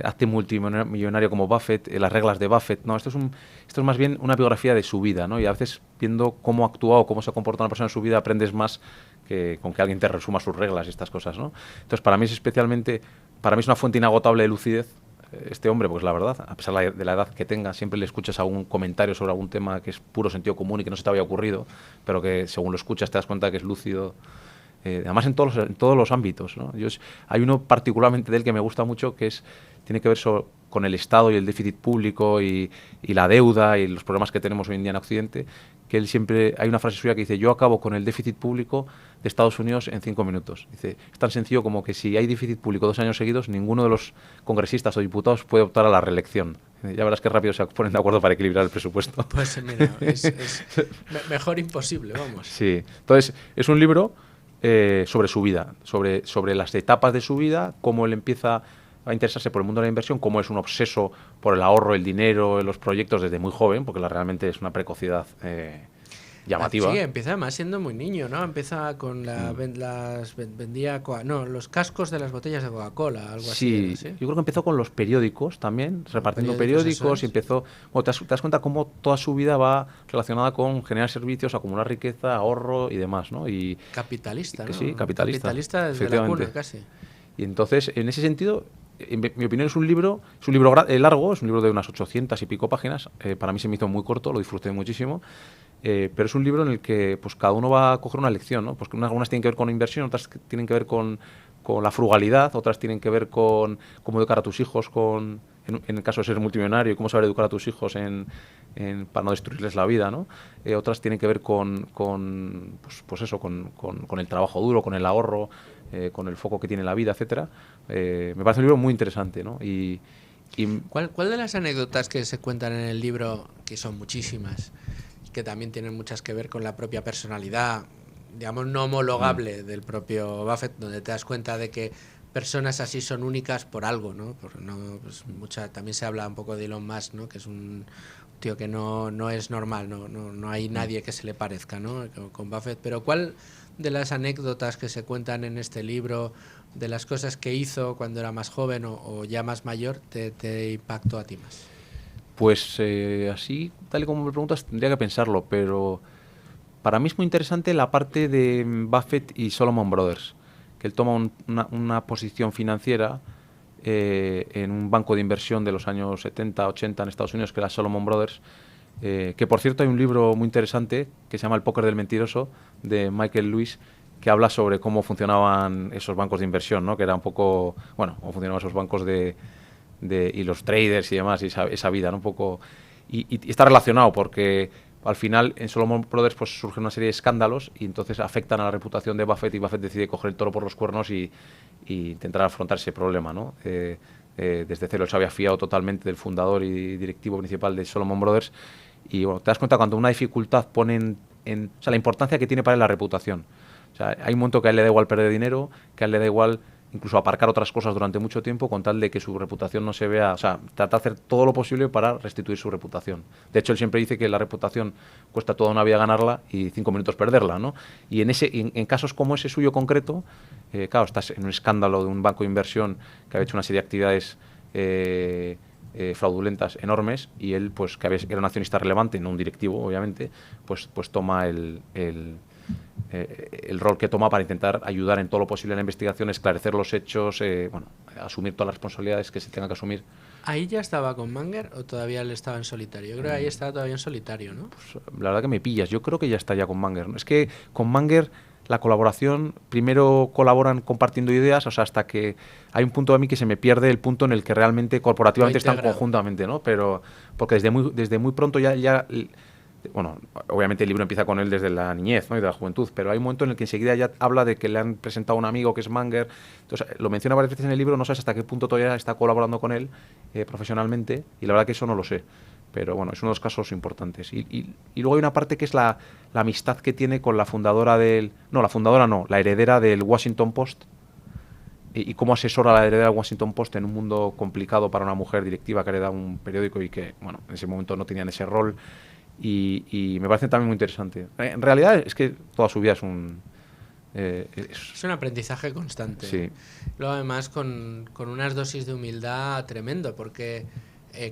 S7: hazte multimillonario como Buffett, las reglas de Buffett. No, esto es más bien una biografía de su vida, ¿no? Y a veces viendo cómo ha actuado, cómo se ha comportado una persona en su vida, aprendes más que con que alguien te resuma sus reglas y estas cosas, ¿no? Entonces, para mí es una fuente inagotable de lucidez. Este hombre, pues la verdad, a pesar de la edad que tenga, siempre le escuchas algún comentario sobre algún tema que es puro sentido común y que no se te había ocurrido, pero que según lo escuchas te das cuenta que es lúcido, además en todos los ámbitos, ¿no? Hay uno particularmente de él que me gusta mucho, que tiene que ver con el Estado y el déficit público y la deuda y los problemas que tenemos hoy en día en Occidente, que él siempre, hay una frase suya que dice: yo acabo con el déficit público de Estados Unidos en 5 minutos. Dice, es tan sencillo como que si hay déficit público 2 años seguidos, ninguno de los congresistas o diputados puede optar a la reelección. Ya verás qué rápido se ponen de acuerdo para equilibrar el presupuesto.
S1: Pues mira, es mejor imposible, vamos.
S7: Sí, entonces es un libro sobre su vida, sobre las etapas de su vida, cómo él empieza a interesarse por el mundo de la inversión, cómo es un obseso por el ahorro, el dinero, los proyectos desde muy joven, porque realmente es una precocidad llamativa.
S1: Sí, empieza además siendo muy niño, ¿no? Empieza con los cascos de las botellas de Coca-Cola, algo así.
S7: Sí, yo creo que empezó con los periódicos también, repartiendo periódicos y empezó... Bueno, te das cuenta cómo toda su vida va relacionada con generar servicios, acumular riqueza, ahorro y demás, ¿no? Y
S1: capitalista, ¿no?
S7: Sí, capitalista
S1: desde la cuna, casi.
S7: Y entonces, en ese sentido, en mi opinión es un libro largo, es un libro de unas 800 y pico páginas. Para mí se me hizo muy corto, lo disfruté muchísimo. Pero es un libro en el que pues cada uno va a coger una lección, ¿no? Pues algunas tienen que ver con inversión, otras tienen que ver con la frugalidad, otras tienen que ver con cómo educar a tus hijos, en el caso de ser multimillonario, cómo saber educar a tus hijos para no destruirles la vida, ¿no? Otras tienen que ver con el trabajo duro, con el ahorro, con el foco que tiene la vida, etcétera. Me parece un libro muy interesante, ¿no?
S1: ¿Cuál de las anécdotas que se cuentan en el libro, que son muchísimas, que también tienen muchas que ver con la propia personalidad, digamos, no homologable del propio Buffett, donde te das cuenta de que personas así son únicas por algo, ¿no? También se habla un poco de Elon Musk, ¿no? Que es un tío que no es normal, no hay nadie que se le parezca, ¿no? Con Buffett. Pero ¿cuál de las anécdotas que se cuentan en este libro, de las cosas que hizo cuando era más joven o ya más mayor, te impactó a ti más?
S7: Pues así, tal y como me preguntas, tendría que pensarlo, pero para mí es muy interesante la parte de Buffett y Solomon Brothers, que él toma una posición financiera en un banco de inversión de los años 70, 80 en Estados Unidos, que era Solomon Brothers, que por cierto hay un libro muy interesante que se llama El póker del mentiroso, de Michael Lewis, que habla sobre cómo funcionaban esos bancos de inversión, ¿no? Que era un poco, bueno, cómo funcionaban esos bancos y los traders y demás, y esa vida, ¿no? Un poco, y está relacionado porque al final en Solomon Brothers pues surge una serie de escándalos y entonces afectan a la reputación de Buffett, y Buffett decide coger el toro por los cuernos y intentar afrontar ese problema, ¿no? Desde cero él se había fiado totalmente del fundador y directivo principal de Solomon Brothers, y bueno, te das cuenta cuando una dificultad pone o sea, la importancia que tiene para él la reputación. O sea, hay un momento que a él le da igual perder dinero, que a él le da igual incluso aparcar otras cosas durante mucho tiempo con tal de que su reputación no se vea, o sea, trata de hacer todo lo posible para restituir su reputación. De hecho, él siempre dice que la reputación cuesta toda una vida ganarla y 5 minutos perderla, ¿no? Y en casos como ese suyo concreto, claro, estás en un escándalo de un banco de inversión que había hecho una serie de actividades fraudulentas enormes, y él, pues que era un accionista relevante, no un directivo, obviamente, pues toma el rol que toma para intentar ayudar en todo lo posible en la investigación, esclarecer los hechos, bueno, asumir todas las responsabilidades que se tengan que asumir.
S1: ¿Ahí ya estaba con Manger o todavía él estaba en solitario? Yo creo que ahí estaba todavía en solitario, ¿no?
S7: Pues, la verdad que me pillas. Yo creo que ya está ya con Manger, ¿no? Es que con Manger la colaboración, primero colaboran compartiendo ideas, o sea, hasta que hay un punto de mí que se me pierde el punto en el que realmente corporativamente están conjuntamente, ¿no? Pero porque desde muy pronto ya bueno, obviamente el libro empieza con él desde la niñez, ¿no? Y de la juventud, pero hay un momento en el que enseguida ya habla de que le han presentado a un amigo que es Manger. Entonces lo menciona varias veces en el libro, no sabes hasta qué punto todavía está colaborando con él profesionalmente, y la verdad que eso no lo sé. Pero bueno, es uno de los casos importantes. Y luego hay una parte que es la amistad que tiene con la fundadora del... No, la fundadora no, la heredera del Washington Post. Y cómo asesora a la heredera del Washington Post en un mundo complicado para una mujer directiva que hereda un periódico y que, bueno, en ese momento no tenían ese rol. Y me parece también muy interesante. En realidad es que toda su vida es un...
S1: es un aprendizaje constante.
S7: Sí.
S1: Luego además con unas dosis de humildad tremendo, porque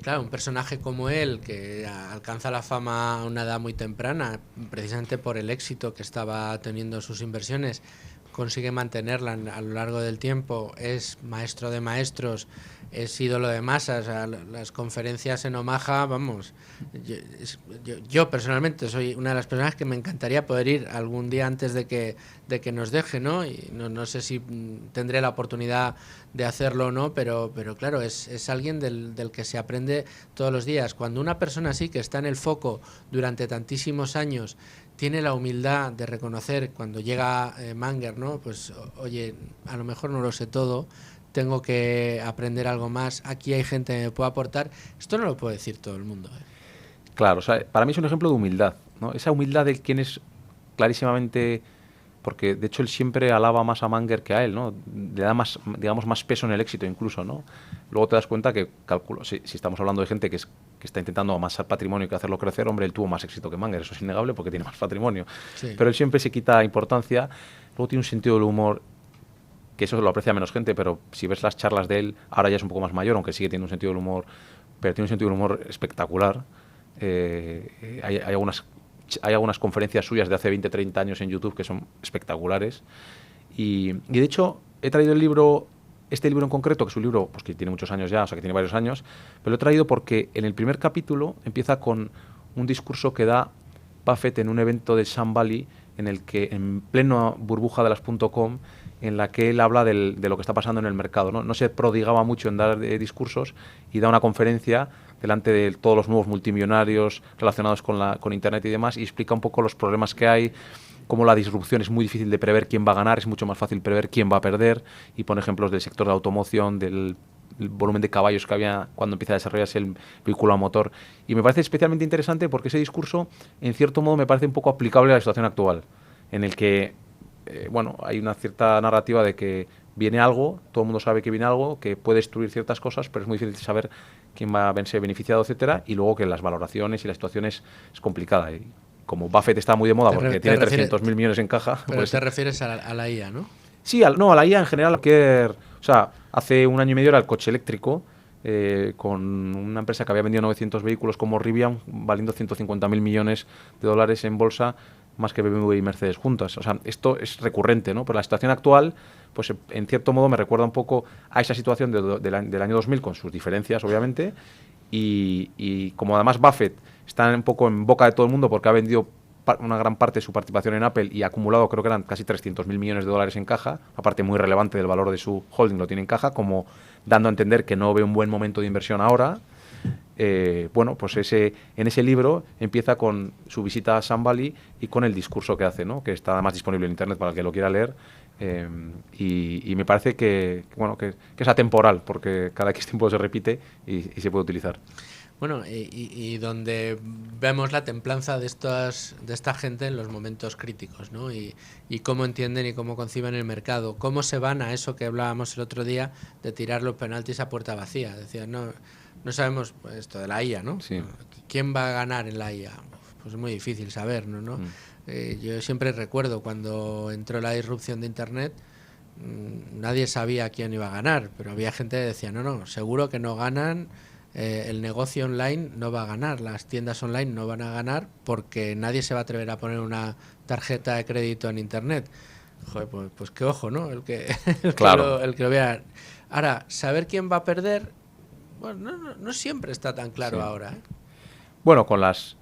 S1: claro, un personaje como él, que alcanza la fama a una edad muy temprana, precisamente por el éxito que estaba teniendo sus inversiones, consigue mantenerla a lo largo del tiempo, es maestro de maestros, es ídolo de masas. Las conferencias en Omaha, vamos, yo personalmente soy una de las personas que me encantaría poder ir algún día antes de que nos deje, ¿no? Y no sé si tendré la oportunidad de hacerlo o no, pero claro, es alguien del que se aprende todos los días. Cuando una persona así, que está en el foco durante tantísimos años, tiene la humildad de reconocer cuando llega Manger, ¿no? Pues oye, a lo mejor no lo sé todo, tengo que aprender algo más, aquí hay gente que me puede aportar. Esto no lo puede decir todo el mundo, ¿eh?
S7: Claro, o sea, para mí es un ejemplo de humildad, ¿no? Esa humildad de quien es clarísimamente... Porque, de hecho, él siempre alaba más a Manger que a él, ¿no? Le da más, digamos, más peso en el éxito incluso, ¿no? Luego te das cuenta que, si estamos hablando de gente que está intentando amasar patrimonio y que hacerlo crecer, hombre, él tuvo más éxito que Manger, eso es innegable porque tiene más patrimonio.
S1: Sí.
S7: Pero él siempre se quita importancia. Luego tiene un sentido del humor que eso lo aprecia menos gente, pero si ves las charlas de él, ahora ya es un poco más mayor, aunque sigue teniendo un sentido del humor, pero tiene un sentido del humor espectacular. Hay algunas conferencias suyas de hace 20, 30 años en YouTube que son espectaculares. Y de hecho, he traído este libro en concreto, que es un libro pues, que tiene muchos años ya, o sea, que tiene varios años, pero lo he traído porque en el primer capítulo empieza con un discurso que da Buffett en un evento de Sun Valley, en el que, en pleno burbuja de las .com, en la que él habla de lo que está pasando en el mercado, ¿no? No se prodigaba mucho en dar discursos y da una conferencia delante de todos los nuevos multimillonarios relacionados con Internet y demás, y explica un poco los problemas que hay, cómo la disrupción es muy difícil de prever quién va a ganar, es mucho más fácil prever quién va a perder, y pone ejemplos del sector de automoción, del volumen de caballos que había cuando empieza a desarrollarse el vehículo a motor. Y me parece especialmente interesante porque ese discurso, en cierto modo, me parece un poco aplicable a la situación actual, en el que bueno, hay una cierta narrativa de que viene algo, todo el mundo sabe que viene algo, que puede destruir ciertas cosas, pero es muy difícil saber quién va a ser beneficiado, etcétera, y luego que las valoraciones y la situación es complicada. Y como Buffett está muy de moda porque tiene 300.000 millones en caja...
S1: Pero
S7: pues,
S1: te refieres a la IA, ¿no?
S7: Sí, a la IA en general. O sea, hace un año y medio era el coche eléctrico, con una empresa que había vendido 900 vehículos como Rivian, valiendo 150.000 millones de dólares en bolsa, más que BMW y Mercedes juntas. O sea, esto es recurrente, ¿no? Pero la situación actual, pues en cierto modo me recuerda un poco a esa situación del año 2000, con sus diferencias, obviamente, y como además Buffett está un poco en boca de todo el mundo porque ha vendido una gran parte de su participación en Apple y ha acumulado, creo que eran casi 300.000 millones de dólares en caja, una parte muy relevante del valor de su holding lo tiene en caja, como dando a entender que no ve un buen momento de inversión ahora. Bueno, pues en ese libro empieza con su visita a Sun Valley y con el discurso que hace, ¿no? Que está además disponible en internet para el que lo quiera leer, y me parece que es atemporal porque cada X tiempo se repite y se puede utilizar.
S1: Bueno, y donde vemos la templanza de esta gente en los momentos críticos, ¿no? Y cómo entienden y cómo conciben el mercado, cómo se van a eso que hablábamos el otro día de tirar los penaltis a puerta vacía. Decían, no sabemos pues, esto de la IA, ¿no?
S7: Sí.
S1: ¿Quién va a ganar en la IA? Pues es muy difícil saberlo, ¿no? Yo siempre recuerdo cuando entró la disrupción de Internet, nadie sabía quién iba a ganar, pero había gente que decía, no, seguro que no ganan el negocio online no va a ganar, las tiendas online no van a ganar porque nadie se va a atrever a poner una tarjeta de crédito en internet. Joder, pues qué ojo, ¿no? El que lo vea. Ahora, saber quién va a perder, bueno, no siempre está tan claro ahora, ¿eh?
S7: Bueno, con las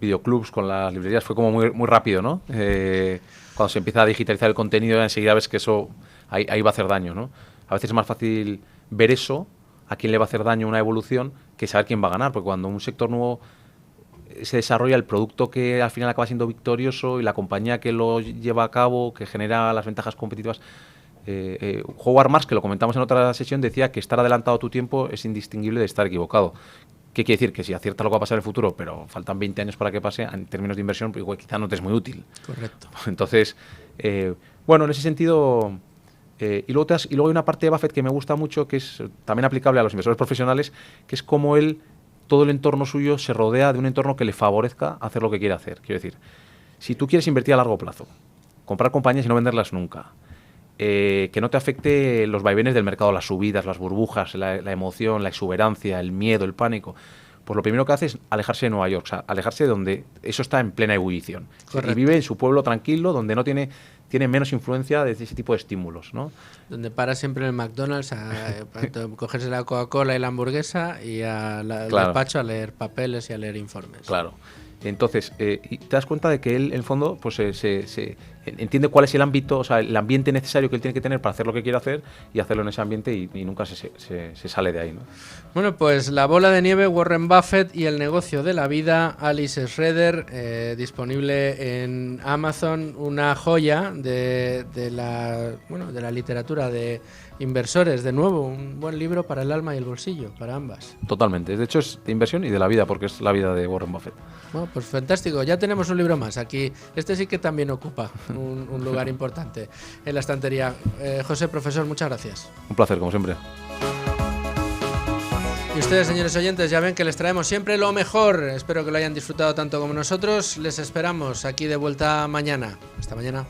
S7: videoclubs, con las librerías fue como muy rápido, ¿no? Cuando se empieza a digitalizar el contenido, enseguida ves que eso ahí va a hacer daño, ¿no? A veces es más fácil ver eso, a quién le va a hacer daño una evolución, que saber quién va a ganar, porque cuando un sector nuevo se desarrolla, el producto que al final acaba siendo victorioso y la compañía que lo lleva a cabo, que genera las ventajas competitivas. Howard Marks, que lo comentamos en otra sesión, decía que estar adelantado a tu tiempo es indistinguible de estar equivocado. ¿Qué quiere decir? Que si acierta lo que va a pasar en el futuro, pero faltan 20 años para que pase, en términos de inversión, pues igual quizá no te es muy útil.
S1: Correcto.
S7: Entonces, bueno, en ese sentido... y luego hay una parte de Buffett que me gusta mucho, que es también aplicable a los inversores profesionales, que es como todo el entorno suyo se rodea de un entorno que le favorezca hacer lo que quiere hacer. Quiero decir, si tú quieres invertir a largo plazo, comprar compañías y no venderlas nunca, que no te afecte los vaivenes del mercado, las subidas, las burbujas, la emoción, la exuberancia, el miedo, el pánico, pues lo primero que hace es alejarse de Nueva York, o sea, alejarse de donde eso está en plena ebullición.
S1: Correcto.
S7: Y vive en su pueblo tranquilo, donde no tiene menos influencia de ese tipo de estímulos, ¿no?
S1: Donde para siempre en el McDonald's a cogerse la Coca-Cola y la hamburguesa y al despacho a leer papeles y a leer informes.
S7: Claro. Entonces, y te das cuenta de que él, en el fondo, pues se entiende cuál es el ámbito, o sea, el ambiente necesario que él tiene que tener para hacer lo que quiere hacer y hacerlo en ese ambiente y nunca se sale de ahí, ¿no?
S1: Bueno, pues La bola de nieve, Warren Buffett y el negocio de la vida, Alice Schroeder, disponible en Amazon, una joya de la literatura de inversores, de nuevo, un buen libro para el alma y el bolsillo, para ambas.
S7: Totalmente, de hecho es de inversión y de la vida, porque es la vida de Warren Buffett.
S1: Bueno, pues fantástico, ya tenemos un libro más aquí. Este sí que también ocupa un lugar importante en la estantería. José, profesor, muchas gracias.
S7: Un placer, como siempre.
S1: Y ustedes, señores oyentes, ya ven que les traemos siempre lo mejor. Espero que lo hayan disfrutado tanto como nosotros. Les esperamos aquí de vuelta mañana. Hasta mañana.